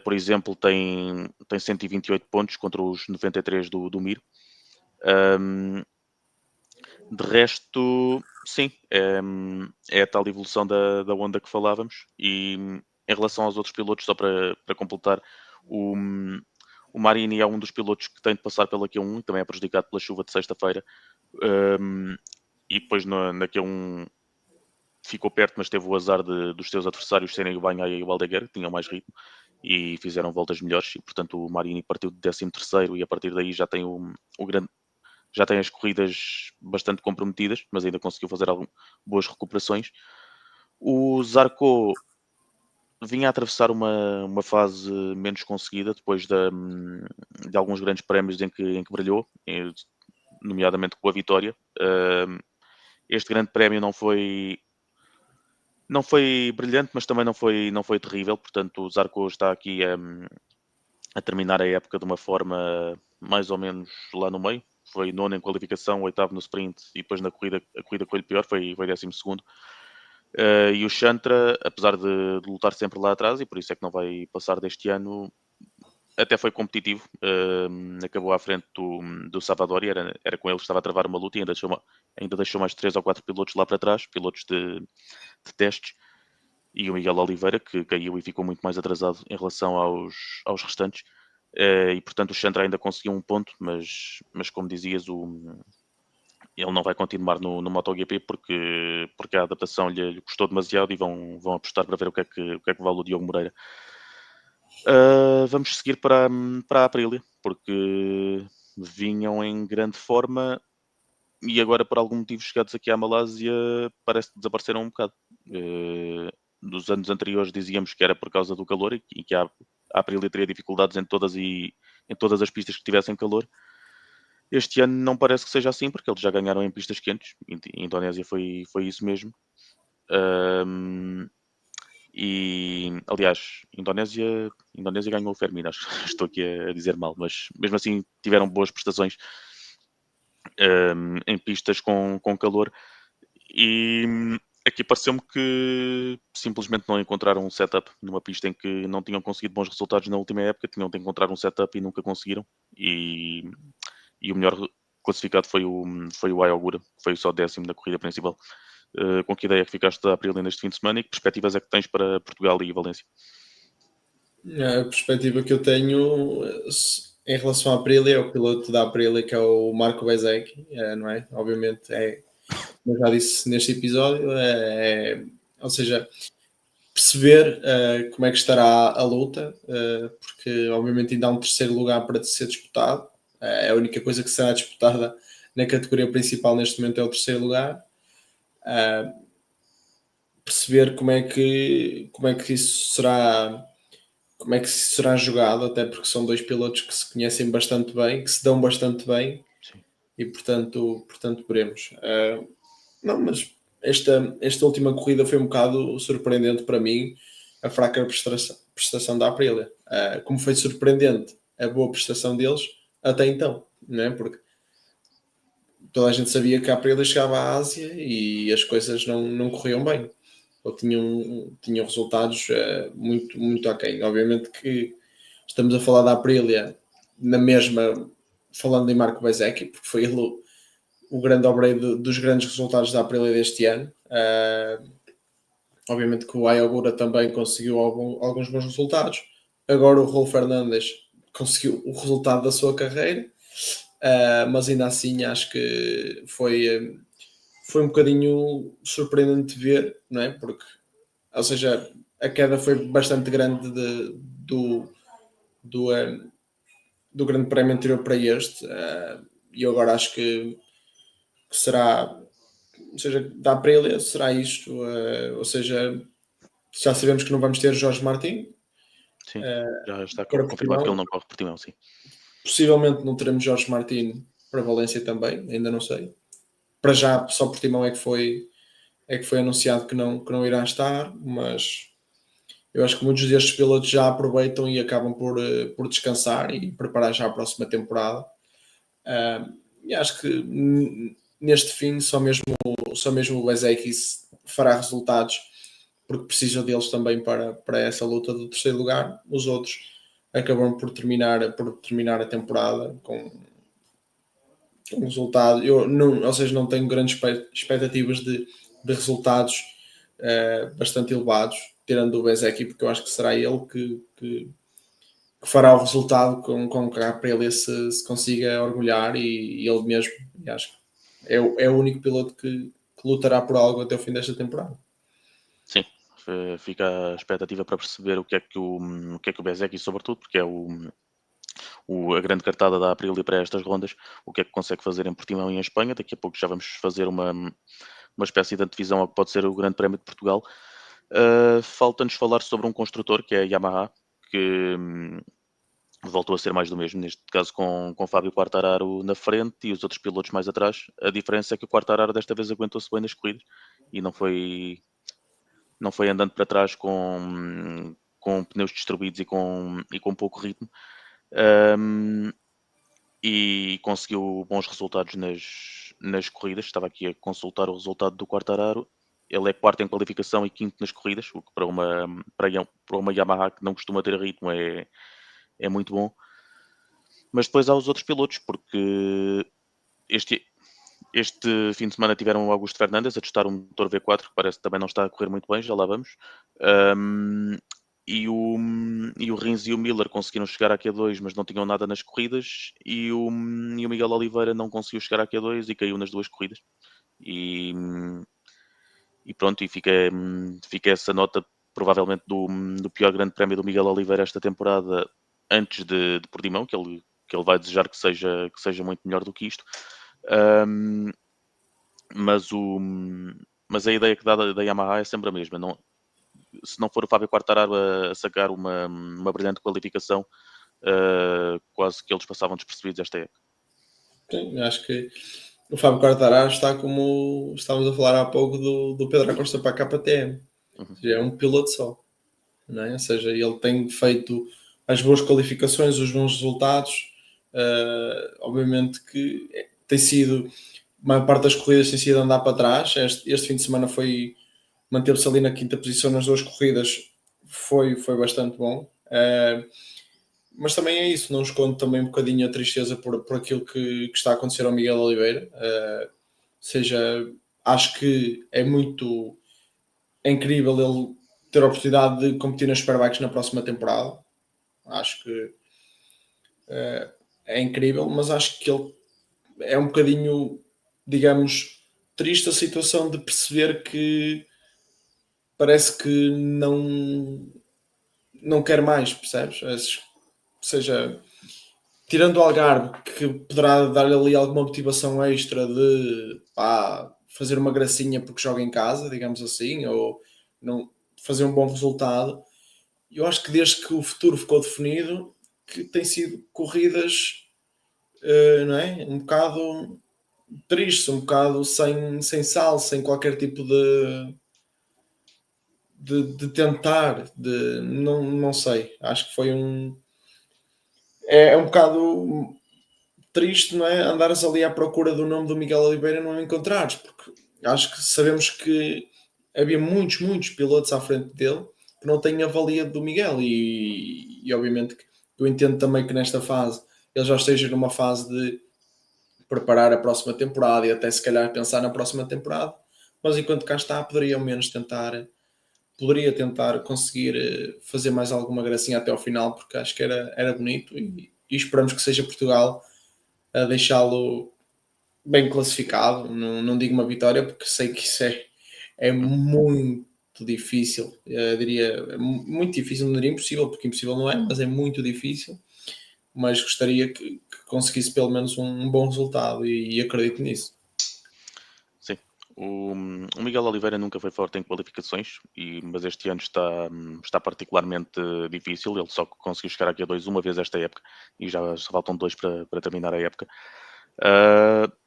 por exemplo, tem 128 pontos contra os 93 do Mir. De resto, sim, é a tal evolução da Honda que falávamos. E em relação aos outros pilotos, só para completar, o, o Marini é um dos pilotos que tem de passar pela Q1, também é prejudicado pela chuva de sexta-feira. Um, e depois na Q1 ficou perto, mas teve o azar dos seus adversários serem o Bagnaia e o Aldeguer, que tinham mais ritmo e fizeram voltas melhores. E portanto, o Marini partiu de 13º e a partir daí já tem o grande já tem as corridas bastante comprometidas, mas ainda conseguiu fazer boas recuperações. O Zarco vinha a atravessar uma fase menos conseguida depois de alguns grandes prémios em que brilhou, nomeadamente com a vitória. Este grande prémio não foi brilhante, mas também não foi terrível. Portanto, o Zarco está aqui a terminar a época de uma forma mais ou menos lá no meio. Foi nono em qualificação, oitavo no sprint e depois a corrida que foi pior, foi 12º. E o Chantra, apesar de lutar sempre lá atrás, e por isso é que não vai passar deste ano, até foi competitivo. Acabou à frente do Savadori, era com ele que estava a travar uma luta e ainda deixou mais 3 ou 4 pilotos lá para trás, pilotos de testes. E o Miguel Oliveira, que caiu e ficou muito mais atrasado em relação aos restantes. E portanto o Chantra ainda conseguiu um ponto, mas como dizias, ele não vai continuar no MotoGP porque a adaptação lhe custou demasiado e vão apostar para ver o que é que vale o Diogo Moreira. Vamos seguir para a Aprilia, porque vinham em grande forma e agora, por algum motivo, chegados aqui à Malásia, parece que desapareceram um bocado. Nos anos anteriores dizíamos que era por causa do calor e que a Aprilia teria dificuldades em todas as pistas que tivessem calor. Este ano não parece que seja assim, porque eles já ganharam em pistas quentes. Indonésia foi isso mesmo. E, aliás, Indonésia ganhou o Fermin, acho que estou aqui a dizer mal, mas mesmo assim tiveram boas prestações em pistas com calor. E aqui pareceu-me que simplesmente não encontraram um setup numa pista em que não tinham conseguido bons resultados na última época, tinham de encontrar um setup e nunca conseguiram. E o melhor classificado foi o Ayogura, que foi só 10º na corrida principal. Com que ideia é que ficaste da Aprilia neste fim de semana e que perspectivas é que tens para Portugal e Valência? A perspectiva que eu tenho em relação à Aprilia é o piloto da Aprilia, que é o Marco Bezzecchi, não é? Obviamente, como eu já disse neste episódio, ou seja, perceber como é que estará a luta, porque obviamente ainda há um terceiro lugar para ser disputado. É a única coisa que será disputada na categoria principal neste momento é o terceiro lugar. Perceber como é que isso será, como é que isso será jogado, até porque são dois pilotos que se conhecem bastante bem, que se dão bastante bem. Sim. E portanto veremos. Não, mas esta última corrida foi um bocado surpreendente para mim, a fraca prestação da Aprilia. Como foi surpreendente a boa prestação deles até então, não é? Porque toda a gente sabia que a Aprilia chegava à Ásia e as coisas não corriam bem, ou tinham resultados muito aquém. Obviamente que estamos a falar da Aprilia na mesma, falando em Marco Bezzecchi, porque foi ele o grande obreiro dos grandes resultados da Aprilia deste ano. Obviamente que o Ayogura também conseguiu alguns bons resultados. Agora o Raul Fernandes conseguiu o resultado da sua carreira, mas ainda assim acho que foi um bocadinho surpreendente ver, não é? Porque, ou seja, a queda foi bastante grande do, do Grande Prémio anterior para este, e eu agora acho que será, ou seja, da Aprilia será isto, ou seja, já sabemos que não vamos ter Jorge Martin Sim, já está para confirmado que ele Portimão, não corre Portimão, sim. possivelmente não teremos Jorge Martin para Valência também, ainda não sei. Para já só Portimão é que foi anunciado que não irá estar, mas eu acho que muitos destes pilotos já aproveitam e acabam por descansar e preparar já a próxima temporada. E acho que neste fim só mesmo o Bezzecchi fará resultados, porque precisa deles também para essa luta do terceiro lugar. Os outros acabam por terminar a temporada com um resultado. Ou seja, não tenho grandes expectativas de resultados bastante elevados, tirando o Bezzecchi, porque eu acho que será ele que fará o resultado com que a Aprilia se consiga orgulhar, e ele mesmo. E acho que é o único piloto que lutará por algo até o fim desta temporada. Sim, fica a expectativa para perceber o que é que o Bezzecchi, sobretudo, porque é a grande cartada da Aprilia para estas rondas, o que é que consegue fazer em Portimão e em Espanha. Daqui a pouco já vamos fazer uma espécie de antevisão ao que pode ser o Grande Prémio de Portugal. Falta-nos falar sobre um construtor, que é a Yamaha, que voltou a ser mais do mesmo, neste caso com Fábio Quartararo na frente e os outros pilotos mais atrás. A diferença é que o Quartararo desta vez aguentou-se bem nas corridas e não foi andando para trás com pneus distribuídos e com pouco ritmo. E conseguiu bons resultados nas corridas. Estava aqui a consultar o resultado do Quartararo. Ele é quarto em qualificação e quinto nas corridas, o que para uma Yamaha que não costuma ter ritmo é muito bom. Mas depois há os outros pilotos, porque este fim de semana tiveram o Augusto Fernandes a testar um motor V4, que parece que também não está a correr muito bem, já lá vamos. E o Rins e o Miller conseguiram chegar à Q2, mas não tinham nada nas corridas. E o Miguel Oliveira não conseguiu chegar à Q2 e caiu nas duas corridas. E pronto, e fica essa nota, provavelmente, do pior grande prémio do Miguel Oliveira esta temporada, antes de Portimão, que ele vai desejar que seja muito melhor do que isto. mas a ideia que dá da Yamaha é sempre a mesma. Não, se não for o Fábio Quartararo a sacar uma brilhante qualificação, quase que eles passavam despercebidos esta época. Sim, acho que o Fábio Quartararo está como estávamos a falar há pouco do Pedro Acosta para a KTM. Uhum. É um piloto só, não é? Ou seja, ele tem feito as boas qualificações, os bons resultados. Obviamente que tem sido, a maior parte das corridas tem sido andar para trás. Este fim de semana manteve-se ali na quinta posição nas duas corridas, foi bastante bom. Mas também é isso, não escondo também um bocadinho a tristeza por aquilo que está a acontecer ao Miguel Oliveira. Ou seja, acho que é incrível ele ter a oportunidade de competir nas Superbikes na próxima temporada. Acho que é incrível, mas acho que ele é um bocadinho, digamos, triste a situação de perceber que parece que não quer mais, percebes? Ou seja, tirando o Algarve, que poderá dar-lhe ali alguma motivação extra de fazer uma gracinha porque joga em casa, digamos assim, ou não fazer um bom resultado, eu acho que desde que o futuro ficou definido, que tem sido corridas, não é? Um bocado tristes, um bocado sem sal, sem qualquer tipo de tentar, não sei. Acho que foi é um bocado triste, não é? Andares ali à procura do nome do Miguel Oliveira e não o encontrares, porque acho que sabemos que havia muitos pilotos à frente dele que não têm a valia do Miguel e obviamente que eu entendo também que nesta fase ele já esteja numa fase de preparar a próxima temporada e até se calhar pensar na próxima temporada, mas enquanto cá está poderia ao menos poderia tentar conseguir fazer mais alguma gracinha até ao final, porque acho que era bonito e esperamos que seja Portugal a deixá-lo bem classificado. Não digo uma vitória, porque sei que isso é muito difícil. Eu diria muito difícil, não diria impossível, porque impossível não é, mas é muito difícil. Mas gostaria que conseguisse pelo menos um bom resultado e acredito nisso. Sim. O Miguel Oliveira nunca foi forte em qualificações, mas este ano está particularmente difícil. Ele só conseguiu chegar aqui a 2 uma vez esta época e já só faltam 2 para terminar a época.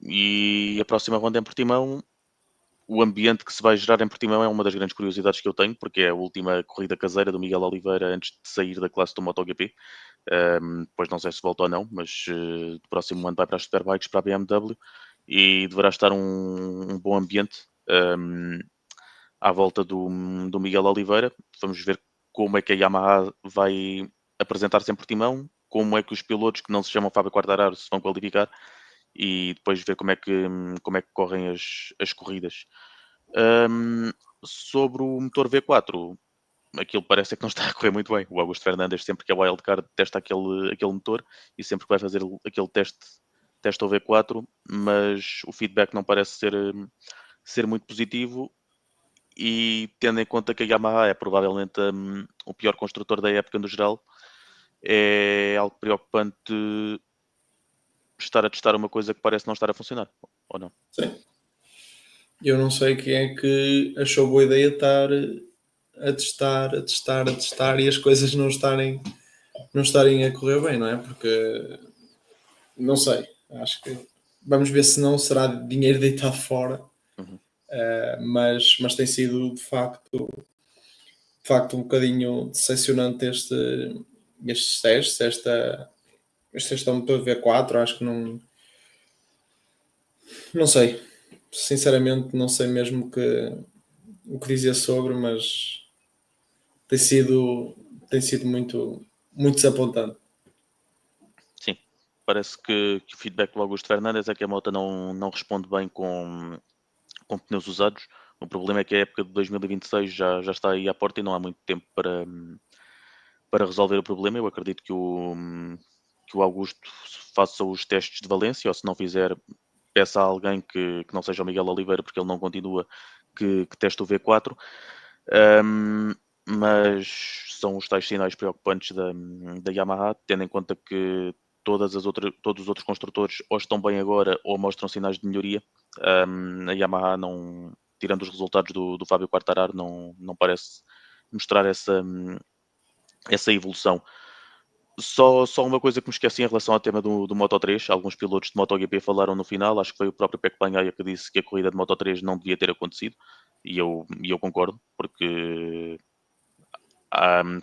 E a próxima ronda em Portimão, o ambiente que se vai gerar em Portimão é uma das grandes curiosidades que eu tenho, porque é a última corrida caseira do Miguel Oliveira antes de sair da classe do MotoGP. Depois não sei se volta ou não, mas no próximo ano vai para as Superbikes, para a BMW, e deverá estar um bom ambiente à volta do Miguel Oliveira. Vamos ver como é que a Yamaha vai apresentar-se em Portimão, como é que os pilotos que não se chamam Fábio Quartararo se vão qualificar e depois ver como é que correm as corridas. Sobre o motor V4, aquilo parece que não está a correr muito bem. O Augusto Fernandes, sempre que é wildcard, testa aquele motor e sempre que vai fazer aquele testa o V4, mas o feedback não parece ser muito positivo. E tendo em conta que a Yamaha é provavelmente o pior construtor da época no geral, é algo preocupante estar a testar uma coisa que parece não estar a funcionar, ou não? Sim. Eu não sei quem é que achou boa ideia estar a testar e as coisas não estarem a correr bem, não é? Porque não sei, acho que vamos ver se não será dinheiro deitado fora, Uhum. mas tem sido de facto um bocadinho decepcionante estes testes, este teste motor V4, acho que não sei, sinceramente não sei mesmo o que dizer sobre, mas tem sido, tem sido muito desapontante. Sim, parece que o feedback do Augusto Fernandes é que a moto não responde bem com pneus usados. O problema é que a época de 2026 já está aí à porta e não há muito tempo para resolver o problema. Eu acredito que o Augusto faça os testes de Valência, ou se não fizer, peça a alguém que não seja o Miguel Oliveira, porque ele não continua, que teste o V4. Um, mas são os tais sinais preocupantes da Yamaha, tendo em conta que todos os outros construtores ou estão bem agora ou mostram sinais de melhoria. A Yamaha, não, tirando os resultados do Fábio Quartararo, não parece mostrar essa evolução. Só uma coisa que me esqueci em relação ao tema do Moto3. Alguns pilotos de MotoGP falaram no final, acho que foi o próprio Pecco Bagnaia que disse que a corrida de Moto3 não devia ter acontecido, e eu concordo, porque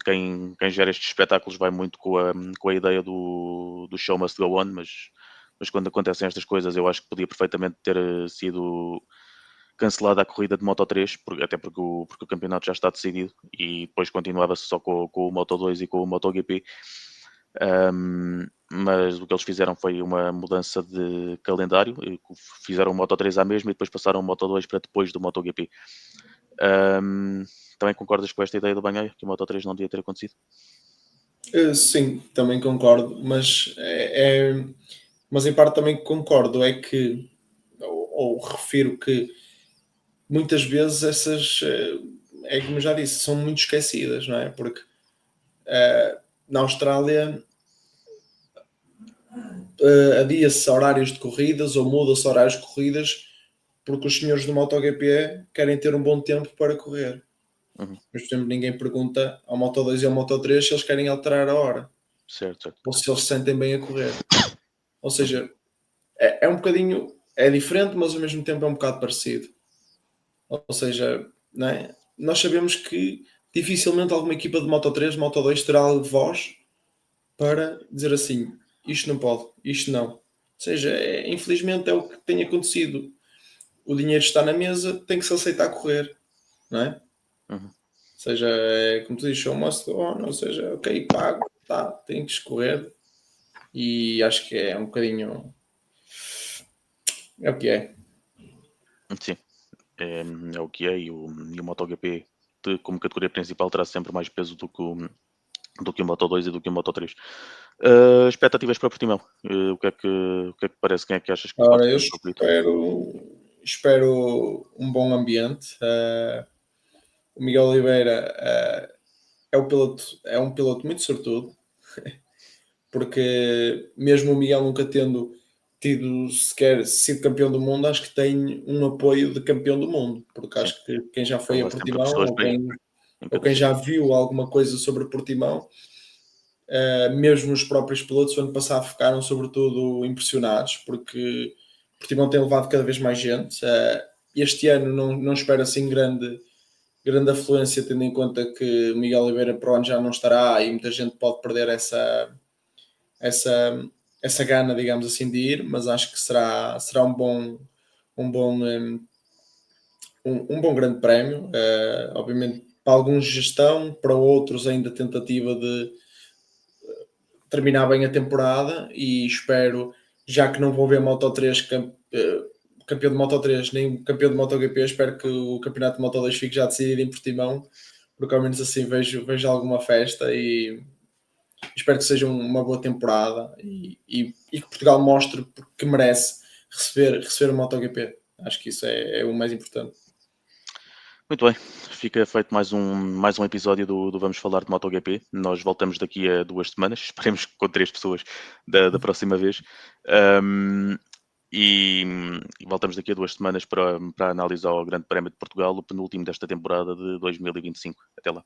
quem gera estes espetáculos vai muito com a ideia do show must go on, mas quando acontecem estas coisas eu acho que podia perfeitamente ter sido cancelada a corrida de Moto3, até porque o campeonato já está decidido, e depois continuava-se só com o Moto2 e com o MotoGP. Mas o que eles fizeram foi uma mudança de calendário, fizeram o Moto3 à mesma e depois passaram o Moto2 para depois do MotoGP. Também concordas com esta ideia do Bagnaia, que o Moto3 não devia ter acontecido? Sim, também concordo, mas mas em parte também concordo, é que, ou refiro que muitas vezes essas, é como eu já disse, são muito esquecidas, não é? Porque na Austrália adia-se horários de corridas ou muda-se horários de corridas porque os senhores do MotoGP querem ter um bom tempo para correr. Uhum. Mas, por exemplo, ninguém pergunta ao Moto2 e ao Moto3 se eles querem alterar a hora. Certo. Ou se eles se sentem bem a correr. Ou seja, é um bocadinho... É diferente, mas ao mesmo tempo é um bocado parecido. Ou seja, não é? Nós sabemos que dificilmente alguma equipa de Moto3, Moto2 terá voz para dizer assim, isto não pode, isto não. Ou seja, infelizmente é o que tem acontecido. O dinheiro está na mesa, tem que se aceitar correr, não é? Uhum. Ou seja, como tu dizes, show must go on, ou seja, ok, pago, tá, tem que escorrer. E acho que é um bocadinho... É o que é. Sim, é o que é, e o MotoGP como categoria principal terá sempre mais peso do que o Moto2 e do que o Moto3. Expectativas para Portimão. O que é que parece? Quem é que achas que pode Ora, ser eu o favorito? espero um bom ambiente. O Miguel Oliveira é um piloto muito sortudo, porque mesmo o Miguel nunca tendo tido sequer sido campeão do mundo, acho que tem um apoio de campeão do mundo, porque Sim, acho que quem já foi ele a há sempre Portimão pessoas ou para ir, ou quem já independentemente. viu alguma coisa sobre Portimão, mesmo os próprios pilotos do ano passado ficaram sobretudo impressionados, porque Portimão tem levado cada vez mais gente. Este ano não espero assim grande afluência, tendo em conta que o Miguel Oliveira para o ano já não estará e muita gente pode perder essa gana, digamos assim, de ir, mas acho que será um bom, um bom grande prémio. Obviamente, para alguns gestão, para outros ainda tentativa de terminar bem a temporada, e espero, já que não vou ver Moto3 campeão de Moto3 nem campeão de MotoGP, espero que o campeonato de Moto2 fique já decidido em Portimão, porque ao menos assim vejo alguma festa, e espero que seja uma boa temporada e que Portugal mostre que merece receber o MotoGP. Acho que isso é o mais importante. Muito bem, fica feito mais um episódio do Vamos Falar de MotoGP. Nós voltamos daqui a 2 semanas, esperemos que com 3 pessoas da próxima vez. E voltamos daqui a 2 semanas para analisar o Grande Prémio de Portugal, o penúltimo desta temporada de 2025. Até lá.